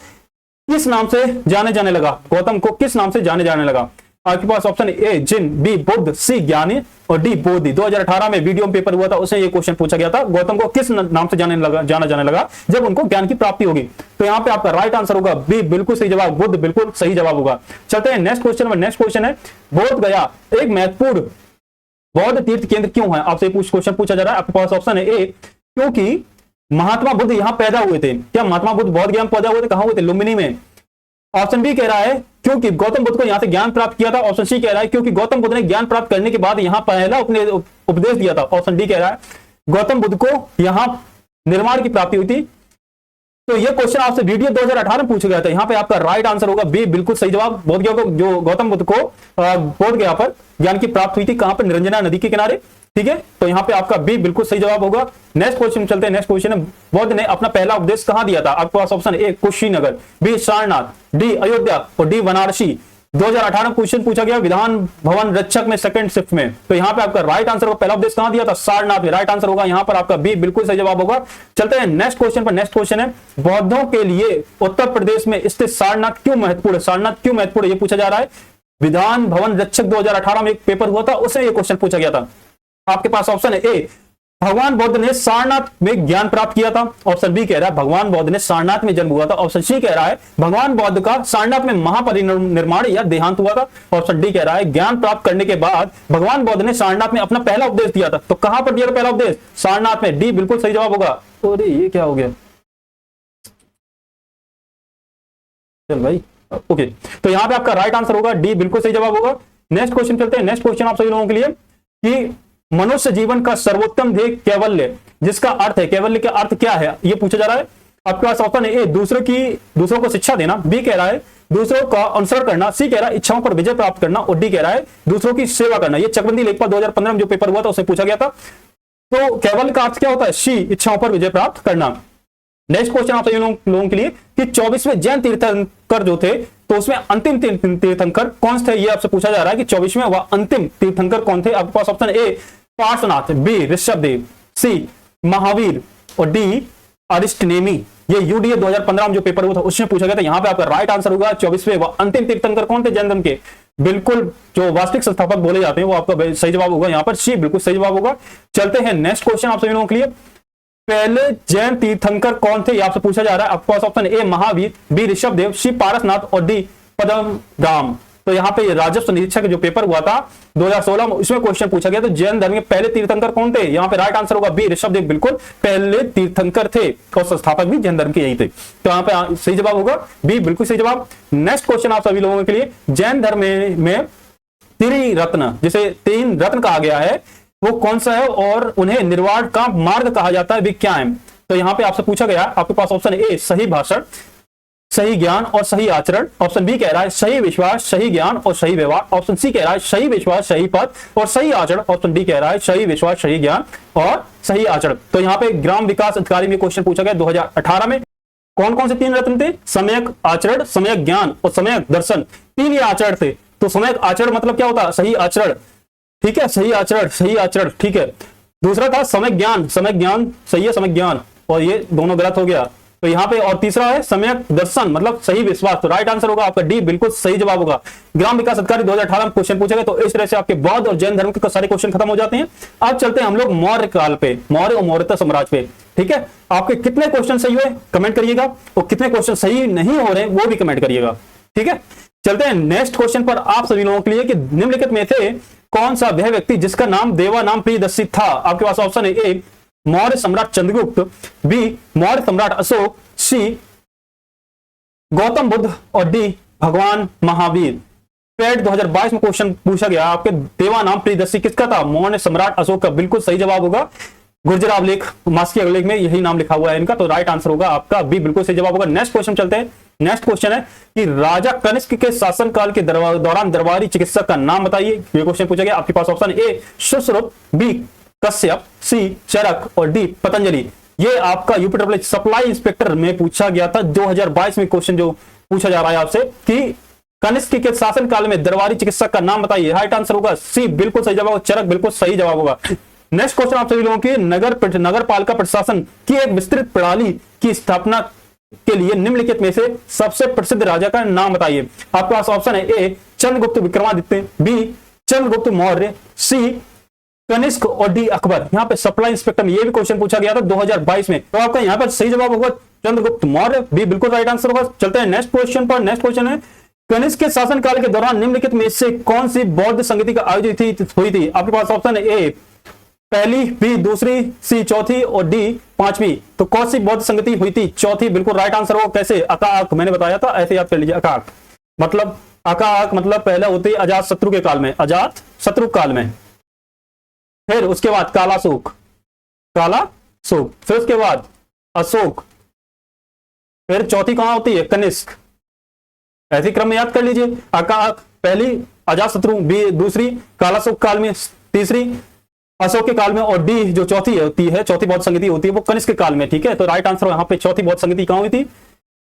किस नाम से जाने जाने लगा। गौतम को किस नाम से जाने जाने लगा। आपके पास option A Jina, B Buddha, C ज्ञानी और डी बोधि। 2018 में वीडियो पेपर हुआ था, उसमें ये क्वेश्चन पूछा गया था, गौतम को किस नाम से जाना जाने लगा जब उनको ज्ञान की प्राप्ति होगी। तो यहाँ पे आपका राइट आंसर होगा बी, बिल्कुल सही जवाब, बुद्ध बिल्कुल सही जवाब होगा। चलते हैं नेक्स्ट क्वेश्चन में। नेक्स्ट क्वेश्चन है बोध गया एक महत्वपूर्ण बौद्ध तीर्थ केंद्र क्यों है। आपसे क्वेश्चन पूछा जा रहा है। आपके पास ऑप्शन है ए क्योंकि महात्मा बुद्ध यहां पैदा हुए थे। क्या महात्मा बुद्ध बौद्ध ज्ञान पैदा हुए थे? कहां हुए थे? लुम्बिनी में। ऑप्शन बी कह रहा है क्योंकि गौतम बुद्ध को यहां से ज्ञान प्राप्त किया था। ऑप्शन सी कह रहा है क्योंकि गौतम बुद्ध ने ज्ञान प्राप्त करने के बाद यहां पहला उपदेश दिया था। ऑप्शन डी कह रहा है गौतम बुद्ध को यहां निर्माण की प्राप्ति हुई थी। तो यह क्वेश्चन आपसे वीडियो 2018 में पूछा गया था। यहां पे आपका राइट आंसर होगा बी, बिल्कुल सही जवाब। बोध गया को जो गौतम बुद्ध को बोध गया पर ज्ञान की प्राप्त हुई थी, कहां पर? निरंजना नदी के किनारे। ठीक है, तो यहां पे आपका बी बिल्कुल सही जवाब होगा। नेक्स्ट क्वेश्चन चलते हैं। नेक्स्ट क्वेश्चन है बौद्ध ने अपना पहला उपदेश कहां दिया था। आपके पास option A Kushinagar, B Sarnath, D Ayodhya और डी बनारसी। 2018 क्वेश्चन पूछा गया विधान भवन रक्षक में सेकंड शिफ्ट में। तो यहाँ पे आपका राइट आंसर पहला उपदेश कहां दिया था? सारनाथ में। राइट आंसर होगा यहाँ पर आपका बी, बिल्कुल सही जवाब होगा। चलते हैं नेक्स्ट क्वेश्चन पर। नेक्स्ट क्वेश्चन है बौद्धों के लिए उत्तर प्रदेश में स्थित सारनाथ क्यों महत्वपूर्ण है। सारनाथ क्यों महत्वपूर्ण है, ये पूछा जा रहा है। विधान भवन रक्षक 2018 में एक पेपर हुआ था, उसमें यह क्वेश्चन पूछा गया था। आपके पास ऑप्शन है ए भगवान बुद्ध ने सारनाथ में ज्ञान प्राप्त किया था। ऑप्शन बी कह रहा है भगवान बुद्ध ने सारनाथ में जन्म हुआ था। ऑप्शन सी कह रहा है भगवान बुद्ध का सारनाथ में महापरिनिर्वाण या देहांत हुआ था। ऑप्शन डी कह रहा है ज्ञान प्राप्त करने के बाद भगवान बुद्ध ने सारनाथ में अपना पहला उपदेश दिया था। तो कहां पर दिया था पहला उपदेश? सारनाथ में। डी बिल्कुल सही जवाब होगा। अरे ये क्या हो गया, चल भाई ओके। तो यहां पे आपका राइट आंसर होगा डी, बिल्कुल सही जवाब होगा। नेक्स्ट क्वेश्चन चलते हैं। नेक्स्ट क्वेश्चन आप सभी लोगों के लिए कि मनुष्य जीवन का सर्वोत्तम ध्येय कैवल्य, जिसका अर्थ है कैवल्य का अर्थ क्या है, यह पूछा जा रहा है। आपके पास ऑप्शन है ए दूसरों को शिक्षा देना, बी कह रहा है दूसरों का अनुसरण करना, सी कह रहा है इच्छाओं पर विजय प्राप्त करना और डी कह रहा है दूसरों की सेवा करना। ये चकबंदी लेखपाल 2015 में जो पेपर हुआ था उसमें पूछा गया था। तो कैवल्य का अर्थ क्या होता है? सी इच्छाओं पर विजय प्राप्त करना। नेक्स्ट क्वेश्चन आप सभी लोगों के लिए कि 24वें जैन तीर्थंकर जो थे, तो उसमें अंतिम तीर्थंकर कौन थे, ये आपसे पूछा जा रहा है कि 24वें व अंतिम तीर्थंकर कौन थे। आपके पास option A Parshvanath, B Rishabhdev, C Mahavir और डी अरिस्टनेमी। ये यूडीए 2015 में जो पेपर हुआ था उसमें पूछा गया था। यहाँ पे आपका राइट आंसर होगा 24वें व अंतिम तीर्थंकर कौन थे जैन धर्म के। बिल्कुल जो वास्तविक संस्थापक बोले जाते हैं वो आपका सही जवाब होगा। यहाँ पर सी बिल्कुल सही जवाब होगा। चलते हैं नेक्स्ट क्वेश्चन आप सभी लोगों के लिए। पहले जैन तीर्थंकर कौन थे, ये आपसे पूछा जा रहा है। आपके पास option A Mahavir, B Rishabhdev, C Parasnath और डी पद्मराम। तो यहाँ पे राजस्व निरीक्षक जो पेपर हुआ था 2016 में, इसमें क्वेश्चन पूछा गया तो जैन धर्म के पहले तीर्थंकर कौन थे। यहाँ पे राइट आंसर होगा बी ऋषभदेव, बिल्कुल पहले तीर्थंकर थे और संस्थापक भी जैन धर्म के यही थे। तो यहाँ पे सही जवाब होगा बी, बिल्कुल सही जवाब। नेक्स्ट क्वेश्चन आप सभी लोगों के लिए जैन धर्म में त्रिरत्न, जिसे 3 रत्न कहा गया है, वो कौन सा है और उन्हें निर्वाण का मार्ग कहा जाता है, वे क्या है। तो यहाँ पे आपसे पूछा गया, आपके पास ऑप्शन ए सही भाषण, सही ज्ञान और सही आचरण। ऑप्शन बी कह रहा है सही विश्वास, सही ज्ञान और सही व्यवहार। ऑप्शन सी कह रहा है सही विश्वास, सही पद और सही आचरण। ऑप्शन डी कह रहा है सही विश्वास, सही ज्ञान और सही आचरण। तो यहाँ पे ग्राम विकास अधिकारी में क्वेश्चन पूछा गया 2018 में। कौन कौन से 3 रत्न थे? सम्यक आचरण, सम्यक ज्ञान और सम्यक दर्शन। 3 ही आचरण थे। तो सम्यक आचरण मतलब क्या होता है? सही आचरण। ठीक है, सही आचरण, सही आचरण। ठीक है, दूसरा था समय ज्ञान, समय ज्ञान सही है, समय ज्ञान, और ये दोनों गलत हो गया। तो यहाँ पे, और तीसरा है सम्यक दर्शन मतलब सही विश्वास, तो राइट आंसर होगा आपका डी, बिल्कुल सही जवाब होगा। ग्राम विकास अधिकारी 2018 में क्वेश्चन पूछे गए। तो इस तरह से आपके बौद्ध और जैन धर्म के सारे क्वेश्चन खत्म हो जाते हैं। अब चलते हैं हम लोग मौर्य काल पे, मौर्य और मौर्यता साम्राज्य पे। ठीक है, आपके कितने क्वेश्चन सही हुए कमेंट करिएगा, और कितने क्वेश्चन सही नहीं हो रहे वो भी कमेंट करिएगा। ठीक है, चलते हैं नेक्स्ट क्वेश्चन पर आप सभी लोगों के लिए कि निम्नलिखित में से कौन सा वह व्यक्ति जिसका नाम देवानाम प्रियदर्शी था। आपके पास ऑप्शन है ए मौर्य सम्राट चंद्रगुप्त, बी मौर्य सम्राट अशोक, सी गौतम बुद्ध, और डी भगवान महावीर। पेड 2022 में क्वेश्चन पूछा गया आपके देवानाम प्रियदर्शी किसका था, मौर्य सम्राट अशोक का, बिल्कुल सही जवाब होगा। गुर्जर अभिलेख, मास्की अभिलेख में यही नाम लिखा हुआ है इनका, तो राइट आंसर होगा आपका बी, बिल्कुल सही जवाब होगा। नेक्स्ट क्वेश्चन चलते हैं। नेक्स्ट क्वेश्चन है कि राजा कनिष्क के शासनकाल के दौरान दरबारी चिकित्सक का नाम बताइए। ये क्वेश्चन पूछा गया। आपके पास option A Sushruta, B Kashyap, C Charak, और डी पतंजलि। ये आपका यूपी सप्लाई इंस्पेक्टर में पूछा गया था 2022 में क्वेश्चन जो पूछा जा रहा है आपसे कि कनिष्क के शासन काल में दरबारी चिकित्सक का नाम बताइए। राइट आंसर होगा सी, बिल्कुल सही जवाब, चरक बिल्कुल सही जवाब होगा। नेक्स्ट क्वेश्चन आप सभी लोगों की नगर पालिका प्रशासन की एक विस्तृत प्रणाली की स्थापना के लिए निम्नलिखित में से सबसे प्रसिद्ध राजा का नाम बताइए। आपके पास ऑप्शन है ए चंद्रगुप्त विक्रमादित्य, बी चंद्रगुप्त मौर्य, सी कनिष्क, और डी अकबर। यहाँ पे सप्लाई इंस्पेक्टर में ये भी क्वेश्चन पूछा गया था 2022 में, तो आपका यहाँ पर सही जवाब होगा चंद्रगुप्त मौर्य, बी बिल्कुल राइट आंसर होगा। चलते हैं नेक्स्ट क्वेश्चन पर। नेक्स्ट क्वेश्चन है कनिष्क के शासनकाल के दौरान निम्नलिखित में से कौन सी बौद्ध संगति का आयोजित हुई थी। आपके पास ऑप्शन है ए पहली, बी दूसरी, सी चौथी, और डी पांचवी। तो कौन सी बौद्ध संगति हुई थी, चौथी, बिल्कुल राइट आंसर होगा। कैसे, अकाक, मैंने बताया था, ऐसे याद कर लीजिए। अकाक मतलब पहले होती है अजात शत्रु के काल में, अजात शत्रु काल में, फिर उसके बाद कालाशोक, फिर उसके बाद अशोक, फिर चौथी कहां होती है, कनिष्क। ऐसे क्रम में याद कर लीजिए। अकाक पहली, अजातशत्रु दूसरी, कालाशोक काल में तीसरी, अशोक के काल में, और डी जो चौथी होती है, चौथी बौद्ध संगति होती है वो कनिष्क के काल में। ठीक है, तो राइट आंसर यहाँ पे चौथी बौद्ध संगति कहां हुई थी,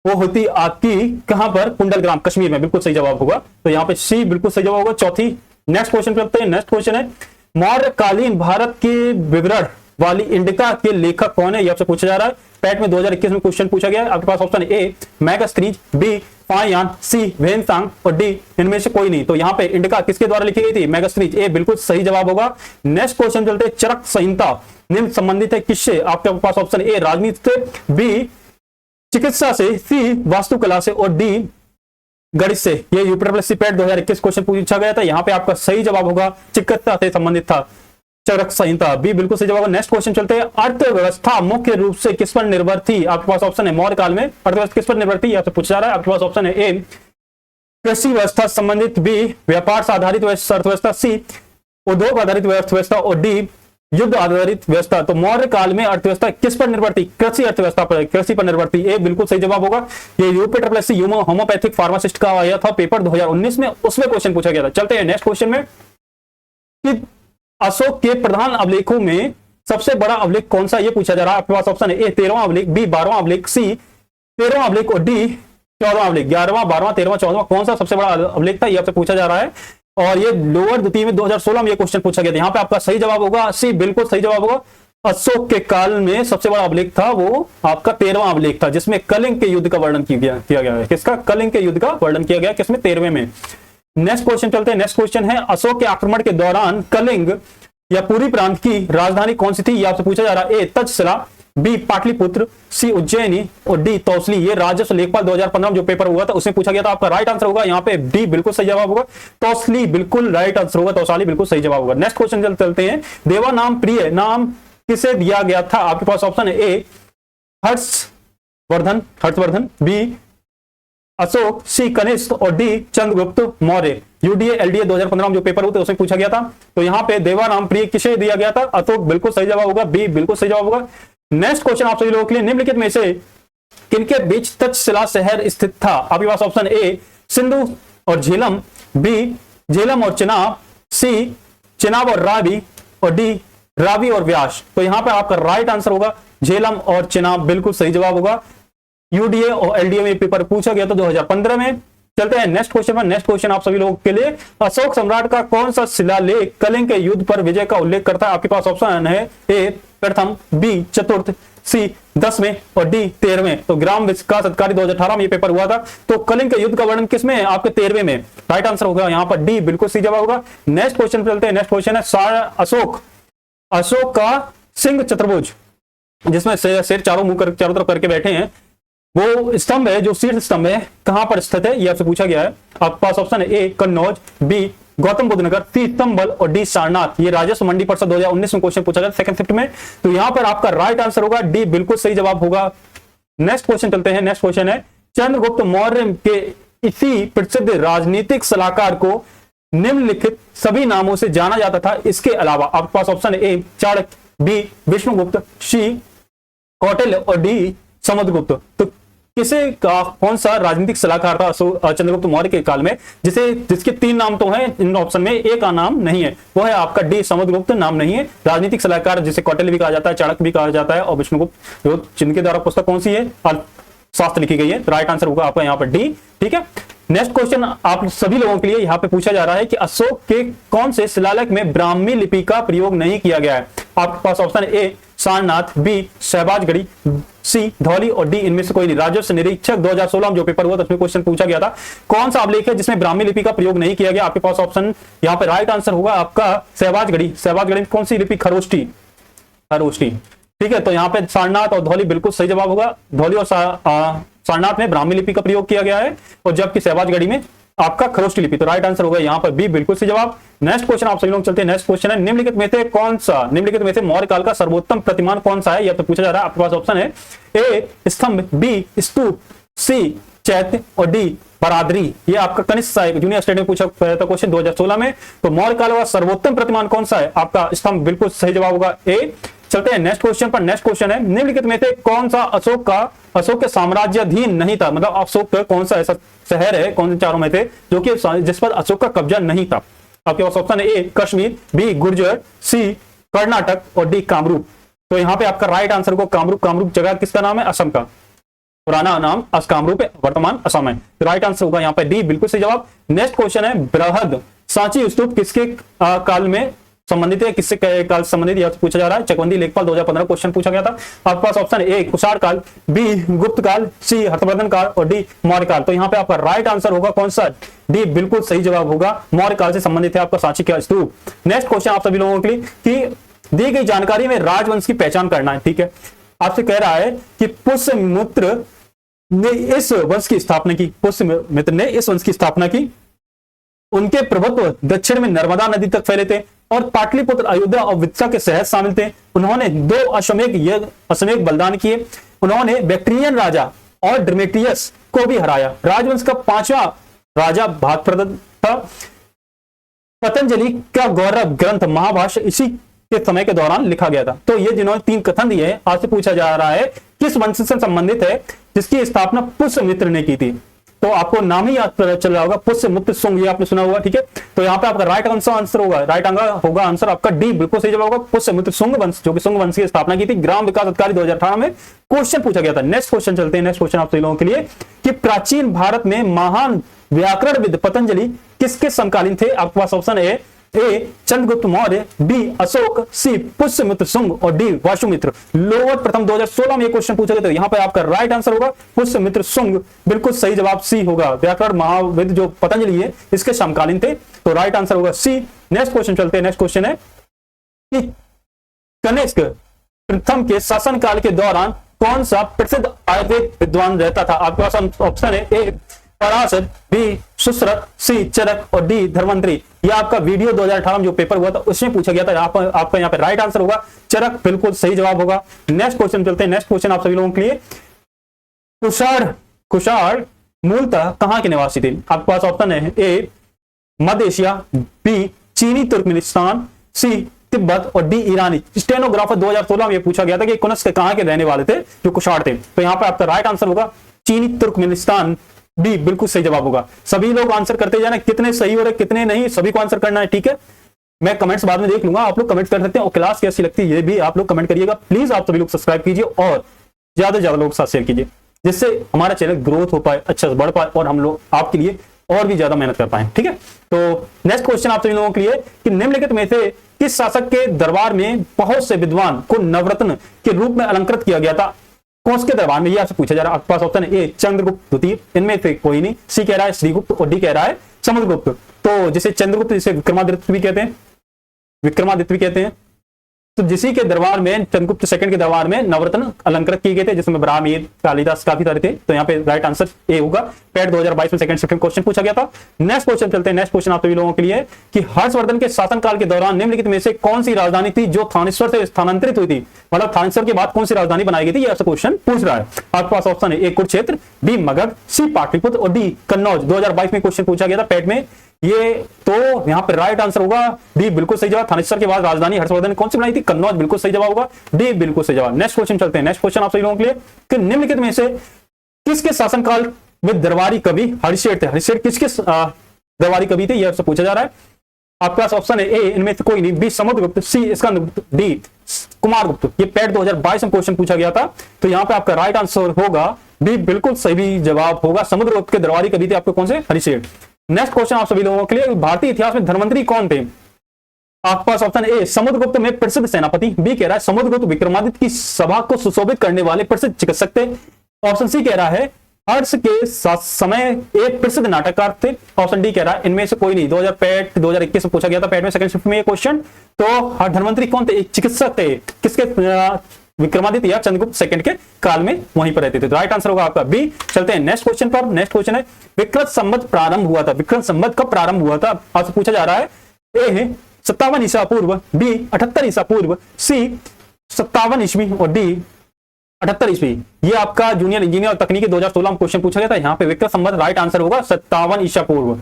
वो होती आपकी कहां पर, कुंडलग्राम कश्मीर में, बिल्कुल सही जवाब होगा। तो यहाँ पे सी बिल्कुल सही जवाब होगा, चौथी। नेक्स्ट क्वेश्चन पे चलते हैं। नेक्स्ट क्वेश्चन है मौर्यकालीन भारत के विवरण वाली इंडिका के लेखक कौन है, ये आपसे पूछा जा रहा है। पैट में 2021 में क्वेश्चन पूछा गया है। आपके पास option A Megasthenes, B Fahien, C Xuanzang, और डी इनमें से कोई नहीं। तो यहाँ पे इंडिका किसके द्वारा लिखी गई थी, मैगस्त्रीज, ए बिल्कुल सही जवाब होगा। नेक्स्ट क्वेश्चन चलते हैं। चरक संहिता निम्न संबंधित है किससे। आपके पास ऑप्शन ए राजनीति से, बी चिकित्सा से, सी वास्तुकला से, और डी गणित से। ये यूपी पैट 2021 क्वेश्चन पूछा गया था। यहाँ पे आपका सही जवाब होगा चिकित्सा से संबंधित था चरक संहिता, बी बिल्कुल सही जवाब। नेक्स्ट क्वेश्चन चलते हैं। अर्थव्यवस्था मुख्य रूप से किस पर निर्भर थी। आपके पास ऑप्शन है मौर्य काल में अर्थव्यवस्था किस पर निर्भर थी, आपसे पूछा जा रहा है। आपके पास ऑप्शन है ए कृषि व्यवस्था संबंधित, बी व्यापार से आधारित अर्थव्यवस्था, सी उद्योग आधारित अर्थव्यवस्था, और डी युद्ध आधारित व्यवस्था। तो मौर्य काल में अर्थव्यवस्था किस पर निर्भर थी, कृषि अर्थव्यवस्था पर, कृषि पर निर्भर थी, ए बिल्कुल सही जवाब होगा। ये यूपी होम्योपैथिक फार्मासिस्ट का आया था पेपर 2019 में, उसमें क्वेश्चन पूछा गया था। चलते हैं नेक्स्ट क्वेश्चन में कि अशोक के प्रधान अभिलेखों में सबसे बड़ा अभिलेख कौन सा, ये पूछा जा रहा है। आपके पास ऑप्शन है ए 13वां अभिलेख, बी 12वां अभिलेख, सी 13वां अभिलेख, और डी 14वां अभिलेख। 11वां 12वां 13वां 14वां कौन सा सबसे बड़ा अभिलेख था, ये आपसे पूछा जा रहा है। और ये लोअर द्वितीय में 2016 में ये क्वेश्चन पूछा गया था। यहाँ पे आपका सही जवाब होगा सी, बिल्कुल सही जवाब होगा। अशोक के काल में सबसे बड़ा अभिलेख था वो आपका 13वां अभिलेख था, जिसमें कलिंग के युद्ध का वर्णन किया गया है। किसका, कलिंग के युद्ध का वर्णन किया गया, किसमें, 13वें में। नेक्स्ट क्वेश्चन चलते हैं। नेक्स्ट क्वेश्चन है अशोक के आक्रमण के दौरान कलिंग या पूरी प्रांत की राजधानी कौन सी थी, ये आपसे पूछा जा रहा है। ए तक्षशिला, बी पाटलिपुत्र, सी उज्जैनी, और डी तौसली। ये राजस्व लेखपाल 2015 में जो पेपर हुआ था उसमें पूछा गया था। आपका राइट आंसर होगा यहाँ पे डी बिल्कुल सही जवाब होगा। तौसली बिल्कुल राइट आंसर होगा, तौसाली बिल्कुल सही जवाब होगा। नेक्स्ट क्वेश्चन चलते हैं। देवा नाम प्रिय नाम किसे दिया गया था। आपके पास ऑप्शन है ए हर्षवर्धन, बी अशोक, सी कनिष्क, और D Chandragupta Maurya. UDA LDA 2015 में जो पेपर हुए उसमें पूछा गया था। तो यहाँ पे देवा नाम प्रिय किसे दिया गया था, अशोक बिल्कुल सही जवाब होगा, बी बिल्कुल सही जवाब होगा। नेक्स्ट क्वेश्चन आप सभी लोगों के लिए। निम्नलिखित में से किनके बीच तक्षशिला शहर स्थित था। आपके पास ऑप्शन ए सिंधु और झेलम, बी झेलम और चिनाब, सी चिनाब और रावी, और डी रावी और व्यास। तो यहाँ पे आपका राइट आंसर होगा झेलम और चिनाब, बिल्कुल सही जवाब होगा। यूडीए और एलडीए में पेपर पूछा गया था 2015 में। चलते हैं नेक्स्ट क्वेश्चन पर। नेक्स्ट क्वेश्चन आप सभी लोगों के लिए, अशोक सम्राट का कौन सा शिलालेख कलिंग के युद्ध पर विजय का उल्लेख करता है? आपके पास ऑप्शन है ए प्रथम, बी चतुर्थ, सी 10वें और डी 13वें। तो ग्राम विकास अधिकारी 2018 में ये पेपर हुआ था, तो कलिंग के युद्ध का वर्णन किसमें है? आपके 13वें में। राइट आंसर होगा यहाँ पर डी, बिल्कुल सही जवाब होगा। नेक्स्ट क्वेश्चन पे चलते हैं। नेक्स्ट क्वेश्चन है अशोक का सिंह चतुर्भुज, जिसमें शेर चारों तरफ करके बैठे हैं, वो स्तंभ है, जो शीर्ष स्तंभ है, कहां पर स्थित है? ये आपसे पूछा गया है। आपके पास ऑप्शन है ए कन्नौज, बी गौतम बुद्ध नगर, सी संभल और डी सारनाथ। ये राजस्व मंडी परिषद 2019 में क्वेश्चन पूछा गया सेकंड शिफ्ट में। तो यहां पर आपका राइट आंसर होगा डी, बिल्कुल सही जवाब होगा। नेक्स्ट क्वेश्चन चलते हैं। नेक्स्ट क्वेश्चन है, चंद्रगुप्त मौर्य के इसी प्रसिद्ध राजनीतिक सलाहकार को निम्नलिखित सभी नामों से जाना जाता था, इसके अलावा? आपके पास ऑप्शन है ए चाणक्य, बी विष्णुगुप्त, सी कौटिल्य और डी समुद्रगुप्त। तो कौन सा राजनीतिक सलाहकार था चंद्रगुप्त मौर्य के काल में जिसके 3 नाम तो हैं इन ऑप्शन में, एक का नाम नहीं है, वो है आपका डी समुद्रगुप्त। नाम नहीं है राजनीतिक सलाहकार, जिसे कौटिल्य भी कहा जाता है, चाणक्य भी कहा जाता है, और विष्णुगुप्त, जिनके द्वारा पुस्तक कौन सी है? अर्थशास्त्र लिखी गई है। राइट आंसर होगा आपका यहाँ पर डी। ठीक है, नेक्स्ट क्वेश्चन आप सभी लोगों के लिए यहाँ पे पूछा जा रहा है कि अशोक के कौन से शिलालेख में ब्राह्मी लिपि का प्रयोग नहीं किया गया है? आपके पास option A Sarnath, B Shahbazgarhi, C Dhauli और डी इनमें से कोई नहीं। राजस्व निरीक्षक 2016 में जो पेपर हुआ था उसमें क्वेश्चन पूछा गया था, कौन सा अभिलेख है जिसमें ब्राह्मी लिपि का प्रयोग नहीं किया गया? आपके पास ऑप्शन यहाँ पे राइट आंसर होगा आपका शहबाजगढ़ी। शहबाजगढ़ी में कौन सी लिपि? खरोष्टी। ठीक है, तो यहाँ पे सारनाथ और धौली बिल्कुल सही जवाब होगा। धौली और सारनाथ में ब्राह्मी लिपि का प्रयोग किया गया है, और जबकि शहबाजगढ़ी में आपका खरोष्टी लिपि। तो राइट आंसर होगा यहाँ पर बी, बिल्कुल सही जवाब। नेक्स्ट क्वेश्चन आप सभी लोग चलते हैं। नेक्स्ट क्वेश्चन है, निम्नलिखित में से मौर्य काल का सर्वोत्तम प्रतिमान कौन सा है? यह तो पूछा जा रहा है। आपके पास ऑप्शन है ए स्तंभ, बी स्तूप, सी चैत्य और डी बरादरी। ये आपका कनिष्ठ सहायक जूनियर स्टेट में पूछा था क्वेश्चन 2016 में। तो मौर्य काल का सर्वोत्तम प्रतिमान कौन सा है? आपका स्तंभ, बिल्कुल सही जवाब होगा ए। चलते हैं नेक्स्ट क्वेश्चन पर। नेक्स्ट क्वेश्चन है, निम्नलिखित में से कौन सा अशोक के साम्राज्याधीन नहीं था? मतलब अशोक का कौन सा ऐसा शहर है, कौन से चारों में थे जो कि जिस पर अशोक का कब्जा नहीं था? आपके पास ऑप्शन है ए कश्मीर, बी गुर्जर, सी कर्नाटक और डी कामरूप। तो यहाँ पे आपका राइट आंसर को कामरूप। कामरूप जगह किसका नाम है? असम का पुराना नाम कामरूप है, वर्तमान असम है। तो राइट आंसर होगा यहाँ पे डी, बिल्कुल सही जवाब। नेक्स्ट क्वेश्चन है, बृहद सांची स्तूप किसके काल में संबंधित है? किससे काल संबंधित यह पूछा जा रहा है। चकवंदी लेखपाल 2015 क्वेश्चन पूछा गया था। आपके पास ऑप्शन ए कुषाण काल, बी गुप्त काल, सी हर्षवर्धन काल और डी मौर्य काल। तो यहाँ पे आपका राइट आंसर होगा कौन सा? डी, बिल्कुल सही जवाब होगा। मौर्य काल से संबंधित है आपका सांची का स्तूप। नेक्स्ट क्वेश्चन आप सभी लोगों के लिए कि दी गई जानकारी में राजवंश की पहचान करना है। ठीक है, आपसे कह रहा है कि पुष्यमित्र ने इस वंश की स्थापना की। पुष्यमित्र ने इस वंश की स्थापना की। उनके प्रभुत्व दक्षिण में नर्मदा नदी तक फैले थे और पाटलिपुत्र, अयोध्या और विदिशा के शहर शामिल थे। उन्होंने 2 अश्वमेध बलिदान किए। उन्होंने बैक्ट्रियन राजा और ड्रमेटियस को भी हराया। राजवंश का 5वां राजा भागप्रद था। पतंजलि का गौरव ग्रंथ महाभाष्य इसी के समय के दौरान लिखा गया था। तो ये जिन्होंने 3 कथन दिए हैं, आपसे पूछा जा रहा है किस वंश से संबंधित है जिसकी स्थापना पुष्यमित्र ने की थी? तो आपको नाम ही याद चल रहा होगा, पुष्यमित्र शुंग, ये आपने सुना होगा। ठीक है, तो यहाँ पे आपका राइट आंसर होगा आंसर आपका डी, बिल्कुल सही जवाब होगा। पुष्यमित्र शुंग वंश, जो कि शुंग वंश की स्थापना की थी। ग्राम विकास अधिकारी 2018 में क्वेश्चन पूछा गया था। नेक्स्ट क्वेश्चन चलते हैं। नेक्स्ट क्वेश्चन आप सभी लोगों के लिए कि प्राचीन भारत में महान व्याकरणविद पतंजलि किसके समकालीन थे? आपके पास ऑप्शन है ए चंद्रगुप्त मौर्य, बी अशोक, सी पुष्यमित्र शुंग और डी वासुमित्र। लोअर प्रथम 2016 में ये क्वेश्चन पूछा गया था। यहाँ पे आपका राइट आंसर होगा पुष्यमित्र शुंग, बिल्कुल सही जवाब सी होगा। व्याकरण महाविद जो पतंजलि है इसके समकालीन थे, तो राइट आंसर होगा सी। नेक्स्ट क्वेश्चन चलते हैं। नेक्स्ट क्वेश्चन है कि कनिष्क प्रथम के शासन काल के दौरान कौन सा प्रसिद्ध आयुर्वेद विद्वान रहता था? आपके पास ऑप्शन है ए पराशर, बी सुश्रुत, सी चरक और डी धर्मंत्री। यह आपका वीडियो 2018 में जो पेपर हुआ था उसमें पूछा गया था। आपका यहाँ पे राइट आंसर होगा चरक, बिल्कुल सही जवाब होगा। नेक्स्ट क्वेश्चन चलते हैं। नेक्स्ट क्वेश्चन आप सभी लोगों के लिए, कुषाण मूलतः कहां के निवासी थे? आपके पास ऑप्शन है ए मध्य एशिया, बी चीनी तुर्कमेनिस्तान, सी तिब्बत और डी ईरानी। स्टेनोग्राफर 2016 में ये पूछा गया था कि कनिष्क कहां के रहने वाले थे जो कुषाण थे। तो यहाँ पे आपका राइट आंसर होगा चीनी तुर्कमेनिस्तान, डी, बिल्कुल सही जवाब होगा। सभी लोग आंसर करते जाना, कितने सही हो रहे कितने नहीं, सभी को आंसर करना है। ठीक है, मैं कमेंट्स बाद में देख लूंगा, आप लोग कमेंट कर सकते हैं। और क्लास कैसी लगती है ये भी आप लोग कमेंट करिएगा। प्लीज आप सभी लोग सब्सक्राइब कीजिए और ज्यादा से ज्यादा लोग साथ शेयर कीजिए। जिससे हमारा चैनल ग्रोथ हो पाए, अच्छा बढ़ पाए और हम लोग आपके लिए और भी ज्यादा मेहनत कर पाए। ठीक है, तो नेक्स्ट क्वेश्चन आप सभी लोगों के लिए कि निम्नलिखित में से किस शासक के दरबार में बहुत से विद्वान को नवरत्न के रूप में अलंकृत किया गया था? कौन के दरबार में, ये आपसे पूछा जा रहा है। आपके पास ऑप्शन है ए चंद्रगुप्त द्वितीय, इनमें से कोई नहीं, सी कह रहा है श्रीगुप्त और डी कह रहा है समुद्रगुप्त। तो जिसे चंद्रगुप्त, जिसे विक्रमादित्य भी कहते हैं, विक्रमादित्य भी कहते हैं, तो जिसी के दरबार में, चंद्रगुप्त सेकंड के दरबार में नवरत्न अलंकृत किए गए थे, जिसमें ब्राह्मीर, कालिदास काफी सारे थे। तो यहाँ पे राइट आंसर ए होगा। पेट 2022 में सेकंड शिफ्ट में क्वेश्चन पूछा गया था। नेक्स्ट क्वेश्चन चलते हैं। नेक्स्ट क्वेश्चन आप सभी लोगों के लिए कि हर्षवर्धन के शासनकाल के दौरान निम्नलिखित में से कौन सी राजधानी थी जो थानेश्वर से स्थानांतरित हुई थी? मतलब थानेश्वर के बाद कौन सी राजधानी बनाई गई थी, यह क्वेश्चन पूछ रहा है। आपके पास ऑप्शन है ए कुरुक्षेत्र, बी मगध, सी पाटलिपुत्र और डी कन्नौज। 2022 में क्वेश्चन पूछा गया था पेट में ये, तो यहाँ पे राइट आंसर होगा डी, बिल्कुल सही जवाब। थानेश्वर के बाद राजधानी हर्षवर्धन ने कौन सी बनाई थी? कन्नौज, बिल्कुल सही जवाब होगा। डी बिल्कुल सही जवाब। नेक्स्ट क्वेश्चन चलते हैं। नेक्स्ट क्वेश्चन आप सभी लोगों के लिए कि निम्नलिखित में से किसके शासनकाल में दरबारी कवि हरिशेठ थे? हरिशेठ किसके दरबारी कवि थे, यह आपसे पूछा जा रहा है। आपके पास ऑप्शन है ए इनमें से कोई नहीं, बी समुद्रगुप्त, सी स्कंदगुप्त, डी कुमारगुप्त। ये पेट 2022 में क्वेश्चन पूछा गया था। तो यहाँ पे आपका राइट आंसर होगा बी, बिल्कुल सही जवाब होगा। समुद्रगुप्त के दरबारी कवि थे आपके कौन से? हरिशेठ। नेक्स्ट क्वेश्चन आप सभी लोगों के लिए भारतीय इतिहास में धर्मंत्री कौन थे? आपके पास ऑप्शन ए समुद्रगुप्त में प्रसिद्ध सेनापति, बी कह रहा है समुद्रगुप्त विक्रमादित्य की सभा को सुशोभित करने वाले प्रसिद्ध चिकित्सक थे। ऑप्शन सी कह रहा है हर्ष के समय एक प्रसिद्ध नाटककार थे। ऑप्शन डी कह रहा है इनमें से कोई नहीं। 2021 में पूछा गया था पेट में सेकंड शिफ्ट में ये क्वेश्चन। तो धर्मंत्री कौन थे? एक चिकित्सक थे। किसके? विक्रमादित्य या चंद्रगुप्त सेकंड के काल में वहीं पर रहते थे। राइट आंसर होगा आपका बी। चलते हैं नेक्स्ट क्वेश्चन पर। नेक्स्ट क्वेश्चन है विक्रम संवत प्रारंभ हुआ था। विक्रम संवत कब प्रारंभ हुआ था आपसे पूछा जा रहा है। ए 57 ईसा पूर्व, बी 78 ईसा पूर्व, सी 57 ईस्वी और डी 78 ईस्वी। ये आपका जूनियर इंजीनियर और तकनीकी 2016 में क्वेश्चन पूछा गया था। यहाँ पे विक्रम संवत राइट आंसर होगा 57 ईसा पूर्व।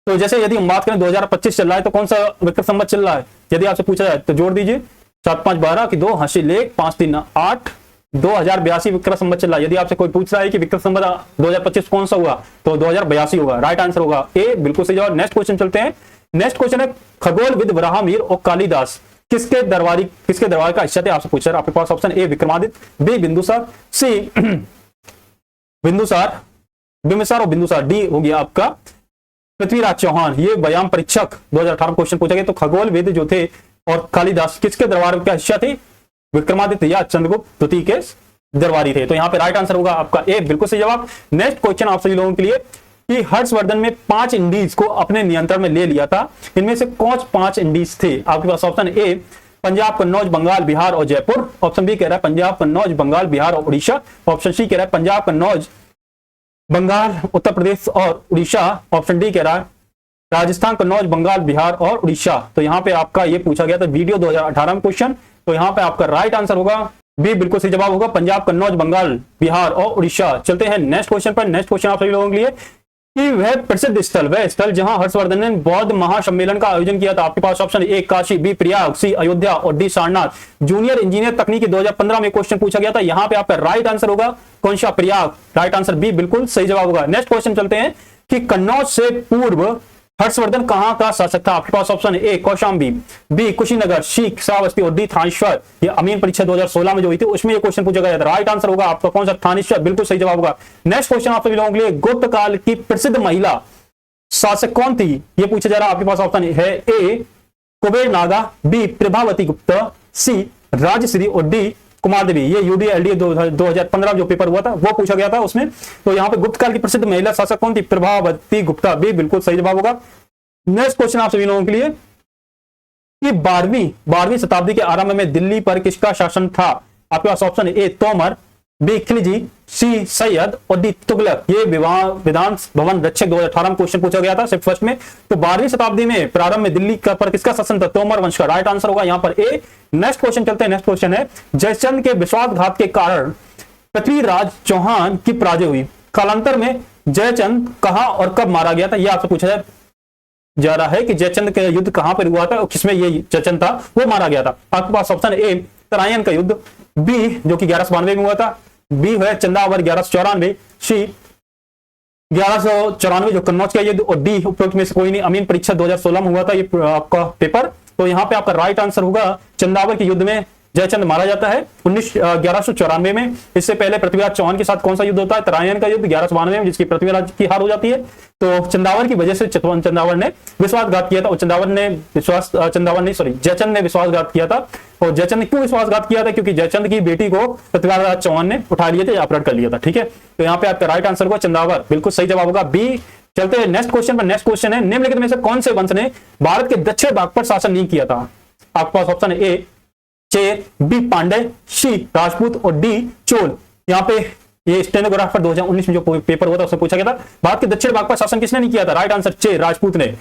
तो जैसे यदि हम बात करें 2025 चल रहा है तो कौन सा विक्रम संवत चल रहा है यदि आपसे पूछा जाए तो जोड़ दीजिए। 7 5 12 की 2 हासिल 1 5 3 8 2082 विक्रम संवत चल रहा है। यदि आपसे कोई पूछ रहा है कि विक्रम संवत 2025 कौन सा हुआ तो 2082 होगा। राइट आंसर होगा ए, बिल्कुल सही जवाब। नेक्स्ट क्वेश्चन चलते हैं। नेक्स्ट क्वेश्चन है खगोलविद वराहमिहिर और कालिदास किसके दरबार का हिस्सा थे आपसे पूछा है। आपके पास option A Vikramaditya, B Bindusara, C Bimbisara और बिंदुसार, डी हो गया आपका पृथ्वीराज चौहान। ये व्यायाम परीक्षक 2018 में क्वेश्चन पूछा गया। तो खगोलविद जो थे और कालिदास किसके दरबार का हिस्सा थे? विक्रमादित्य या चंद्रगुप्त द्वितीय के दरबारी थे। तो यहाँ पे राइट आंसर होगा आपका ए, बिल्कुल सही जवाब। नेक्स्ट क्वेश्चन आप सभी लोगों के लिए कि हर्षवर्धन में 5 इंडीज को अपने नियंत्रण में ले लिया था। इनमें से कौन 5 इंडीज थे? आपके पास ऑप्शन ए पंजाब, कन्नौज, बंगाल, बिहार और जयपुर। ऑप्शन बी कह रहा है पंजाब, कन्नौज, बंगाल, बिहार और उड़ीसा। ऑप्शन सी कह रहा है पंजाब, कन्नौज, बंगाल, उत्तर प्रदेश और उड़ीसा। ऑप्शन डी कह रहा है राजस्थान, कन्नौज, बंगाल, बिहार और उड़ीसा। तो यहाँ पे आपका ये पूछा गया था वीडियो 2018 में क्वेश्चन। तो यहाँ पे आपका राइट आंसर होगा बी, बिल्कुल सही जवाब होगा पंजाब, कन्नौज, बंगाल, बिहार और उड़ीसा। चलते हैं नेक्स्ट क्वेश्चन पर। नेक्स्ट क्वेश्चन आप सभी लोगों के लिए कि वह प्रसिद्ध स्थल, वह स्थल जहां हर्षवर्धन ने बौद्ध महासम्मेलन का आयोजन किया था। आपके पास option A Kashi, B Prayag, C Ayodhya और डी सारनाथ। जूनियर इंजीनियर तकनीकी 2015 में क्वेश्चन पूछा गया था। यहाँ पे आपका राइट आंसर होगा कौन सा? प्रयाग। राइट आंसर बी, बिल्कुल सही जवाब होगा। नेक्स्ट क्वेश्चन चलते हैं कि कन्नौज से पूर्व हर्षवर्धन कहां का शासक था? आपके पास option A Kaushambi, B Kushinagar, C Shravasti और डी थानेश्वर। ये अमीन परीक्षा 2016 में जो हुई थी उसमें ये क्वेश्चन पूछा गया था। राइट आंसर होगा आपका कौन सा? थानेश्वर, बिल्कुल सही जवाब होगा। नेक्स्ट क्वेश्चन आप सभी लोगों के लिए गुप्त काल की प्रसिद्ध महिला शासक कौन थी? ये पूछा जा रहा है। आपके पास ऑप्शन है ए कुबेर नागा, बी प्रभावती गुप्ता, सी राजश्री और डी कुमार देवी। ये यूडीएलडी 2015 जो पेपर हुआ था वो पूछा गया था उसमें। तो यहाँ पे गुप्त काल की प्रसिद्ध महिला शासक कौन थी? प्रभावती गुप्ता, बी बिल्कुल सही जवाब होगा। नेक्स्ट क्वेश्चन आप सभी लोगों के लिए कि 12वीं शताब्दी के आरंभ में दिल्ली पर किसका शासन था? आपके पास option A Tomar, B Khilji, C Sayyid और डी तुगलक। ये विधान भवन रक्षक 2018 में क्वेश्चन पूछा गया था सिर्फ फर्स्ट में। तो 12वीं शताब्दी में प्रारंभ में दिल्ली पर किसका शासन था? तोमर वंश का। राइट आंसर होगा यहाँ पर ए। नेक्स्ट क्वेश्चन चलते हैं। नेक्स्ट क्वेश्चन है जयचंद के विश्वासघात के कारण पृथ्वीराज चौहान की पराजय हुई। कालांतर में जयचंद कहां और कब मारा गया था? यह आपसे पूछा जा रहा है कि जयचंद का युद्ध कहां पर हुआ था और किसमें ये जयचंद था वो मारा गया था। आपके पास ऑप्शन ए तरायन का युद्ध, बी जो कि 1192 में हुआ था, बी है चंदावर 1194, सी 1194 जो कन्नौज का युद्ध और डी उपरोक्त में से कोई नहीं। अमीन परीक्षा 2016 में हुआ था ये आपका पेपर। तो यहाँ पे आपका राइट आंसर होगा चंदावर के युद्ध में जयचंद मारा जाता है 1194 में। इससे पहले पृथ्वीराज चौहान के साथ कौन सा युद्ध होता है? तराइन का युद्ध 1192 में, जिसकी पृथ्वीराज की हार हो जाती है। तो चंदावर की वजह से चंदावर ने विश्वासघात किया था, और जयचंद ने विश्वासघात किया था। और जयचंद ने क्यों विश्वासघात किया था? क्योंकि जयचंद की बेटी को पृथ्वीराज चौहान ने उठा लिए थे, अपहरण कर लिया था। ठीक है, तो यहाँ पे आपका राइट आंसर होगा चंदावर, बिल्कुल सही जवाब होगा बी। चलते हैं नेक्स्ट क्वेश्चन पर। नेक्स्ट क्वेश्चन है, निम्नलिखित में से कौन से वंश ने भारत के दक्षिण भाग पर शासन नहीं किया था? आपके पास ऑप्शन है ए चेर, बी पांडे, सी राजपूत और डी चोल। यहाँ पे ये स्टेनोग्राफर 2019 में जो पेपर हुआ था उसमें पूछा गया था, भारत के दक्षिण भाग पर शासन किसने नहीं किया था? राइट आंसर चेर, राजपूत ने।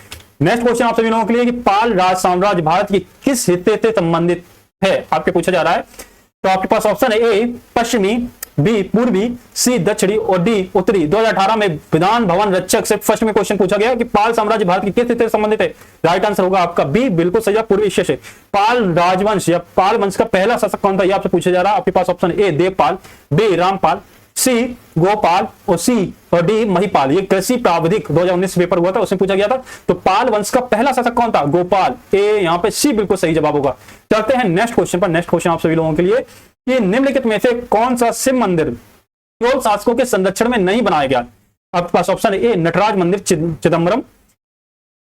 नेक्स्ट क्वेश्चन आप सभी लोगों के लिए कि पाल राज साम्राज्य भारत की किस हिस्से से संबंधित है? आपके पूछा जा रहा है। तो आपके पास ऑप्शन है ए पश्चिमी, बी पूर्वी, सी दक्षिणी और डी उत्तरी। 2018 में विधान भवन रक्षक से फर्स्ट में क्वेश्चन पूछा गया कि पाल साम्राज्य भारत की किस हिस्से से संबंधित है? राइट आंसर होगा आपका बी, बिल्कुल सही जवाब, पूर्वी एशिया से। पाल राजवंश या पाल वंश का पहला शासक कौन था? ये आपसे पूछा जा रहा है। आपके पास option A Devpal, B Rampal, C Gopal और सी और डी महिपाल। ये कृषि प्रावधिक 2019 पेपर हुआ था, उसमें पूछा गया था। तो पाल वंश का पहला शासक कौन था? गोपाल। ए यहाँ पे सी बिल्कुल सही जवाब होगा। चलते हैं नेक्स्ट क्वेश्चन पर। नेक्स्ट क्वेश्चन आप सभी लोगों के लिए कि निम्नलिखित में से कौन सा शिव मंदिर चोल शासकों के संरक्षण में नहीं बनाया गया? आपके पास ऑप्शन है ए नटराज मंदिर चिदम्बरम,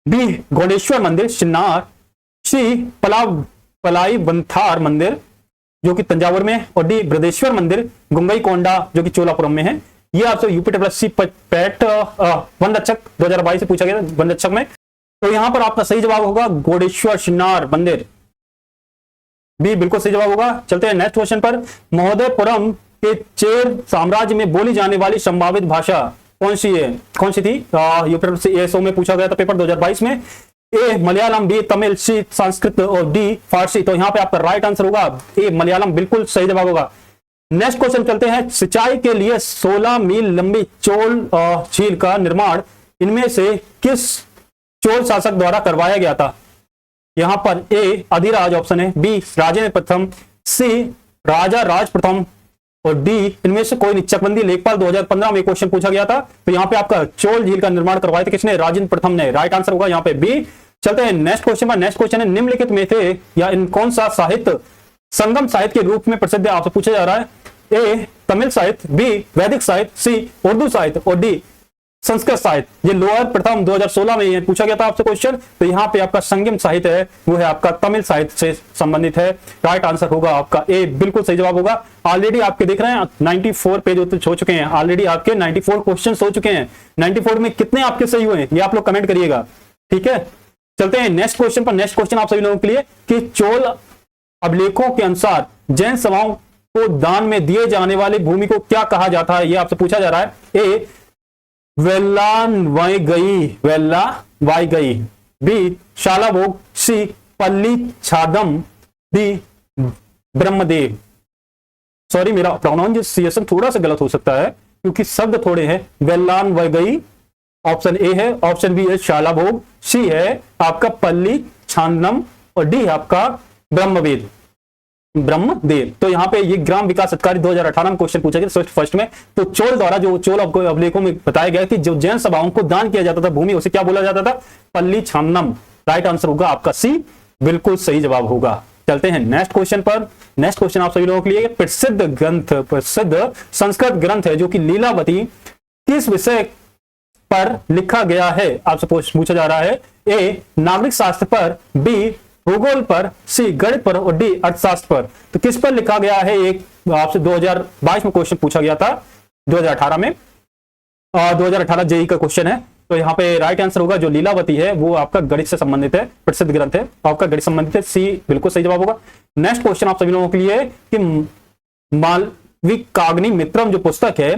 बी घोडेश्वर मंदिर चिन्नार, सी पलाई बंथार मंदिर जो कि तंजावुर में, और डी बृहदेश्वर मंदिर गुंगईकोंडा जो कि चोलापुरम में है। ये आपसे यूपी पैट वन रक्षक 2022 से पूछा गया वन रक्षक में। तो यहां पर आपका सही जवाब होगा घोडेश्वर शिन्नार मंदिर, बी बिल्कुल सही जवाब होगा। चलते हैं नेक्स्ट क्वेश्चन पर। महोदयपुरम के चेर साम्राज्य में बोली जाने वाली संभावित भाषा कौन सी है? कौन सी थी? यूपीएसओ में पूछा गया था पेपर 2022 में। ए मलयालम, बी तमिल, सी संस्कृत और डी फारसी। तो यहाँ पे आपका राइट आंसर होगा ए मलयालम, बिल्कुल सही जवाब होगा। नेक्स्ट क्वेश्चन चलते हैं। सिंचाई के लिए 16 मील लंबी चोल झील का निर्माण इनमें से किस चोल शासक द्वारा करवाया गया था? यहां पर ए अधिराज ऑप्शन है, बी राजेंद्र प्रथम, सी राजा राज प्रथम और डी इनमें से कोई नहीं। चकबंदी लेखपाल 2015 में क्वेश्चन पूछा गया था। तो यहाँ पे आपका चोल झील का निर्माण करवाया था किसने? राजेंद्र प्रथम ने। राइट आंसर होगा यहाँ पे बी। चलते हैं नेक्स्ट क्वेश्चन पर। नेक्स्ट क्वेश्चन है, निम्नलिखित में थे या इन कौन सा साहित्य संगम साहित्य के रूप में प्रसिद्ध है? आपसे पूछा जा रहा है। ए तमिल साहित्य, बी वैदिक साहित्य, सी उर्दू साहित्य और डी संस्कृत साहित्य। ये लोअर प्रथम 2016 में ये पूछा गया था आपसे क्वेश्चन। तो यहाँ पे आपका संगम साहित्य है वो है आपका तमिल साहित्य से संबंधित है। राइट आंसर होगा आपका ए, बिल्कुल सही जवाब होगा। ऑलरेडी आपके देख रहे हैं 94 पेज हो चुके हैं, ऑलरेडी आपके 94 क्वेश्चन हो चुके हैं। 94 में कितने आपके सही हुए ये आप लोग कमेंट करिएगा, ठीक है। चलते हैं नेक्स्ट क्वेश्चन पर। नेक्स्ट क्वेश्चन आप सभी लोगों के लिए कि चोल अभिलेखों के अनुसार जैन सभाओं को दान में दिए जाने वाली भूमि को क्या कहा जाता है? ये आपसे पूछा जा रहा है। ए वेल्ला वाई गई, बी शालाभोग, सी पल्ली छादम, डी ब्रह्मदेव। सॉरी मेरा प्रोनाउंसिएशन थोड़ा सा गलत हो सकता है क्योंकि शब्द थोड़े हैं। वेल्लान वह गई ऑप्शन ए है, ऑप्शन बी है शालाभोग, सी है आपका पल्ली छादम और डी है आपका ब्रह्मदेव। तो यहाँ पे ये ग्राम विकास अधिकारी 2018 में क्वेश्चन पूछा गया फर्स्ट में। तो चोल द्वारा जो चोल अभिलेखों में बताया गया कि जो जैन सभाओं को दान किया जाता था भूमि, उसे क्या बोला जाता था? पल्ली छानम। राइट आंसर होगा आपका सी, बिल्कुल सही जवाब होगा। चलते हैं नेक्स्ट क्वेश्चन पर। नेक्स्ट क्वेश्चन आप सभी लोगों के लिए प्रसिद्ध संस्कृत ग्रंथ है जो कि लीलावती किस विषय पर लिखा गया है? आपसे पूछा जा रहा है। ए नागरिक शास्त्र पर, बी भूगोल पर, सी गणित पर और डी अर्थशास्त्र पर। तो किस पर लिखा गया है? एक आपसे 2022 में क्वेश्चन पूछा गया था 2018 में, 2018 जेई का क्वेश्चन है। तो यहाँ पे राइट आंसर होगा जो लीलावती है वो आपका गणित से संबंधित है, प्रसिद्ध ग्रंथ है आपका गणित संबंधित है, सी बिल्कुल सही जवाब होगा। नेक्स्ट क्वेश्चन आप सभी लोगों के लिए कि मालविकाग्नि मित्रम जो पुस्तक है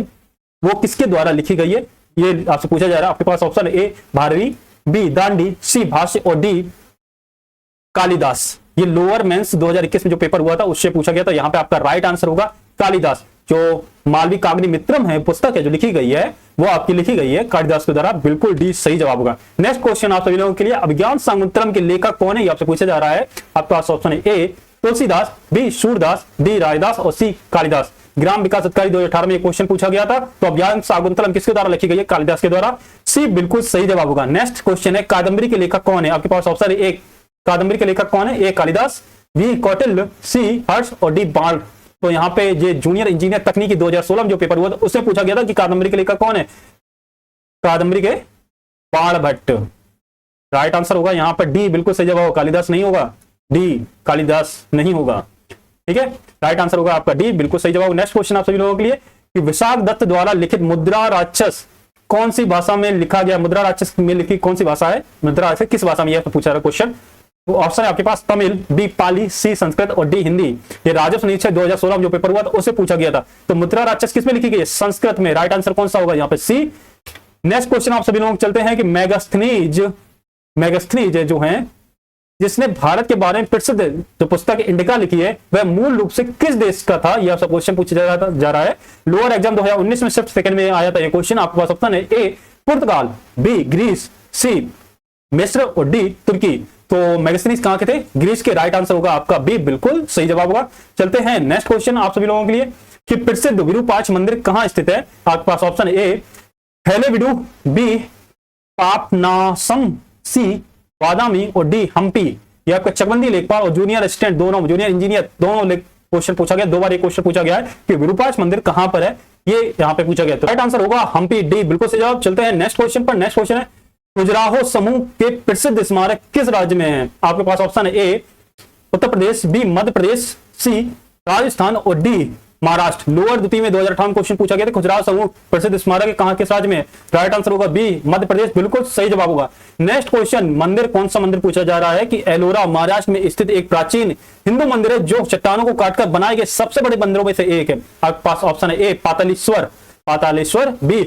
वो किसके द्वारा लिखी गई है? ये आपसे पूछा जा रहा है। आपके पास option A Bharavi, B Dandi, C Bhashya और डी कालिदास। ये लोअर मेंस 2021 में जो पेपर हुआ था उससे पूछा गया था। यहाँ पे आपका राइट आंसर होगा कालिदास। जो मालविकाग्नि मित्रम है पुस्तक है जो लिखी गई है वो आपकी लिखी गई है कालिदास के द्वारा, बिल्कुल डी सही जवाब होगा। नेक्स्ट क्वेश्चन आप सभी लोगों के लिए अभिज्ञान शाकुंतलम के लेखक कौन है? ये आपसे पूछा जा रहा है। आपका ऑप्शन है ए तुलसीदास, बी सूरदास, डी रायदास और सी कालिदास। ग्राम विकास अधिकारी 2018 में क्वेश्चन पूछा गया था। तो अभिज्ञान शाकुंतलम किसके द्वारा लिखी गई है? कालिदास के द्वारा, सी बिल्कुल सही जवाब होगा। नेक्स्ट क्वेश्चन है कादम्बरी के लेखक कौन है? आपके पास ऑप्शन है ए कादम्बरी के लेखक कौन है? ए कालिदास, बी कौटिल्य, सी हर्ष और डी बाण। तो यहाँ पे ये जूनियर इंजीनियर तकनीकी 2016 में जो पेपर हुआ था उसमें पूछा गया था कि कादम्बरी के लेखक कौन है, कादम्बरी के बाणभट्ट। राइट आंसर होगा यहाँ पर डी, बिल्कुल सही जवाब, कालिदास नहीं होगा, डी कालिदास नहीं होगा। ठीक है, राइट आंसर होगा आपका डी, बिल्कुल सही जवाब। नेक्स्ट क्वेश्चन आप सभी लोगों के लिए कि विशाख दत्त द्वारा लिखित मुद्रा राक्षस कौन सी भाषा में लिखा गया, मुद्रा राक्षस में लिखी कौन सी भाषा है, मुद्रा राक्षस किस भाषा में, यह पूछा रहा क्वेश्चन। तो ऑप्शन है आपके पास तमिल, बी पाली, सी संस्कृत और डी हिंदी। ये राजस्व निरीक्षक 2016 में जो पेपर हुआ था उससे पूछा गया था। तो मुद्रा राक्षस किस में लिखी गई है, संस्कृत में। राइट आंसर कौन सा होगा यहाँ पे, सी। नेक्स्ट क्वेश्चन आप सभी लोग चलते हैं कि मेगास्थनीज जो है जिसने भारत के बारे में प्रसिद्ध जो पुस्तक इंडिका लिखी है वह मूल रूप से किस देश का था, यह सब क्वेश्चन पूछा जा रहा है। लोअर एग्जाम 2019 में शिफ्ट सेकंड में आया था ये क्वेश्चन। आपके पास ऑप्शन है ए पुर्तगाल, बी ग्रीस, सी मिस्र और डी तुर्की। तो मेगास्थनीज कहां के थे, ग्रीस के। राइट आंसर होगा आपका बी, बिल्कुल सही जवाब होगा। चलते हैं नेक्स्ट क्वेश्चन आप सभी लोगों के लिए कि प्रसिद्ध विरूपाक्ष मंदिर कहां स्थित है। आपके पास ऑप्शन ए हेलेबिडु, बी पापनासम, सी बादामी और डी हम्पी। ये आपका चकबंदी लेखपाल और जूनियर असिस्टेंट दोनों, जूनियर इंजीनियर दोनों क्वेश्चन पूछा गया, 2 बार ये क्वेश्चन पूछा गया है कि विरूपाक्ष मंदिर कहां पर है, ये यहाँ पे पूछा गया। तो राइट आंसर होगा हम्पी, डी बिल्कुल सही जवाब। चलते हैं नेक्स्ट क्वेश्चन पर। नेक्स्ट क्वेश्चन है खजुराहो समूह के प्रसिद्ध स्मारक किस राज्य में है। आपके पास ऑप्शन है ए उत्तर प्रदेश, बी मध्य प्रदेश, सी राजस्थान और डी महाराष्ट्र। लोअर द्वितीय में 2018 क्वेश्चन पूछा गया था खजुराहो समूह प्रसिद्ध स्मारक कहां किस राज्य में। राइट आंसर होगा बी मध्य प्रदेश, बिल्कुल सही जवाब होगा। नेक्स्ट क्वेश्चन मंदिर कौन सा मंदिर पूछा जा रहा है कि एलोरा महाराष्ट्र में स्थित एक प्राचीन हिंदू मंदिर है जो चट्टानों को काटकर बनाए गए सबसे बड़े मंदिरों में से एक है। आपके पास ऑप्शन है ए पातालेश्वर, बी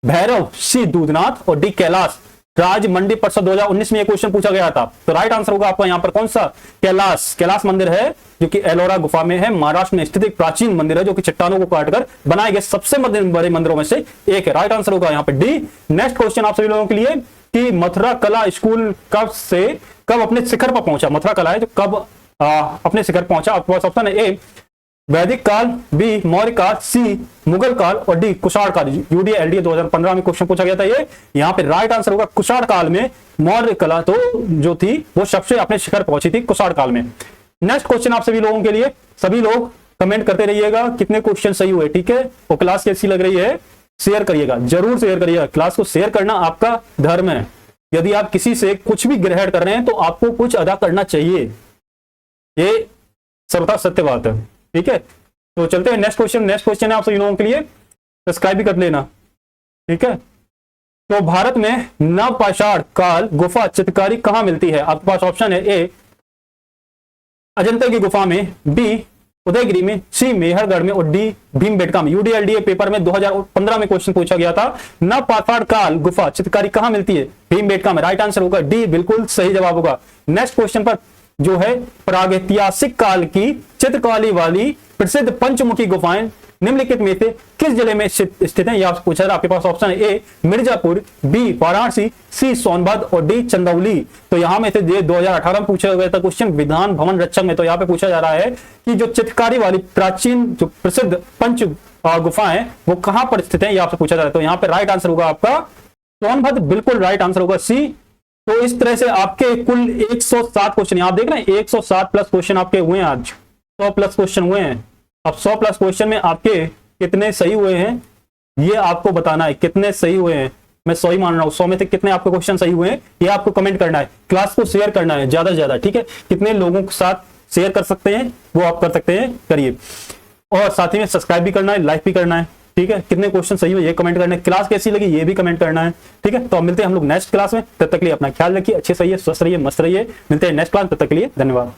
भैरव, सी दूधनाथ और डी कैलाश। राज्य मंडी परिषद 2019 में यह क्वेश्चन पूछा गया था। तो राइट आंसर होगा आपका यहाँ पर कौन सा, कैलाश मंदिर है जो कि एलोरा गुफा में है, महाराष्ट्र में स्थित एक प्राचीन मंदिर है जो कि चट्टानों को काटकर बनाए गए सबसे बड़े मंदिरों में से एक है। राइट आंसर होगा यहाँ पे डी। नेक्स्ट क्वेश्चन आप सभी लोगों के लिए कि मथुरा कला स्कूल कब अपने शिखर पर पहुंचा, मथुरा कला है जो कब अपने शिखर पहुंचा। आपके पास ऑप्शन है ए वैदिक काल, बी मौर्य काल, सी मुगल काल और डी कुषाण काल। यूडीए एलडीए 2015 में क्वेश्चन पूछा गया था ये। यहाँ पे राइट आंसर होगा कुषाण काल में मौर्य कला तो जो थी वो सबसे अपने शिखर पहुंची थी कुषाण काल में। नेक्स्ट क्वेश्चन आप सभी लोगों के लिए, सभी लोग कमेंट करते रहिएगा कितने क्वेश्चन सही हुए, ठीक है। वो क्लास कैसी लग रही है शेयर करिएगा, जरूर शेयर करिएगा। क्लास को शेयर करना आपका धर्म है। यदि आप किसी से कुछ भी ग्रहण कर रहे हैं तो आपको कुछ अदा करना चाहिए, ये सर्वथा सत्य बात है, ठीक है। तो चलते हैं नेक्स्ट क्वेश्चन। नेक्स्ट क्वेश्चन है आप सभी लोगों के लिए, सब्सक्राइब भी कर लेना, ठीक है। तो भारत में नवपाषाण काल गुफा चित्रकारी कहां मिलती है। आपके पास ऑप्शन है ए अजंता की गुफा में, बी उदयगिरी में, सी मेहरगढ़ में और डी भीमबेटका में। यूडीएलडीए पेपर में 2015 में क्वेश्चन पूछा गया था, नवपाषाण काल गुफा चित्रकारी कहां मिलती है, भीमबेटका में। राइट आंसर होगा डी, बिल्कुल सही जवाब होगा। नेक्स्ट क्वेश्चन पर जो है प्रागैतिहासिक काल की चित्रकला वाली प्रसिद्ध पंचमुखी गुफाएं निम्नलिखित में से किस जिले में स्थित हैं, यह आपसे पूछा है। आपके पास ऑप्शन है ए मिर्जापुर, बी वाराणसी, सी सोनभद्र और डी चंदौली। तो यहां में से 2018 में पूछा गया था क्वेश्चन विधान भवन रक्षक में। तो यहाँ पे पूछा जा रहा है कि जो चित्रकारी वाली प्राचीन जो प्रसिद्ध पंच गुफाएं वो कहां पर स्थित है, यह आपसे पूछा जा रहा है। तो यहाँ पे राइट आंसर होगा आपका सोनभद्र, बिल्कुल राइट आंसर होगा सी। तो इस तरह से आपके कुल 107 क्वेश्चन आप देख रहे हैं, 107 प्लस क्वेश्चन आपके हुए हैं, आज 100 प्लस क्वेश्चन हुए हैं। अब 100 प्लस क्वेश्चन में आपके कितने सही हुए हैं ये आपको बताना है, कितने सही हुए हैं। मैं 100 ही मान रहा हूं, 100 में से कितने आपके क्वेश्चन सही हुए हैं ये आपको कमेंट करना है। क्लास को शेयर करना है ज्यादा से ज्यादा, ठीक है। कितने लोगों के साथ शेयर कर सकते हैं वो आप कर सकते हैं, करिए। और साथ ही में सब्सक्राइब भी करना है, लाइक भी करना है, ठीक है। कितने क्वेश्चन सही हुए ये कमेंट करना है, क्लास कैसी लगी ये भी कमेंट करना है, ठीक है। तो अब मिलते हैं हम लोग नेक्स्ट क्लास में, तब तक के लिए अपना ख्याल रखिए, अच्छे सही है, स्वस्थ रहिए, मस्त रहिए। मिलते हैं नेक्स्ट क्लास, तब तक के लिए धन्यवाद।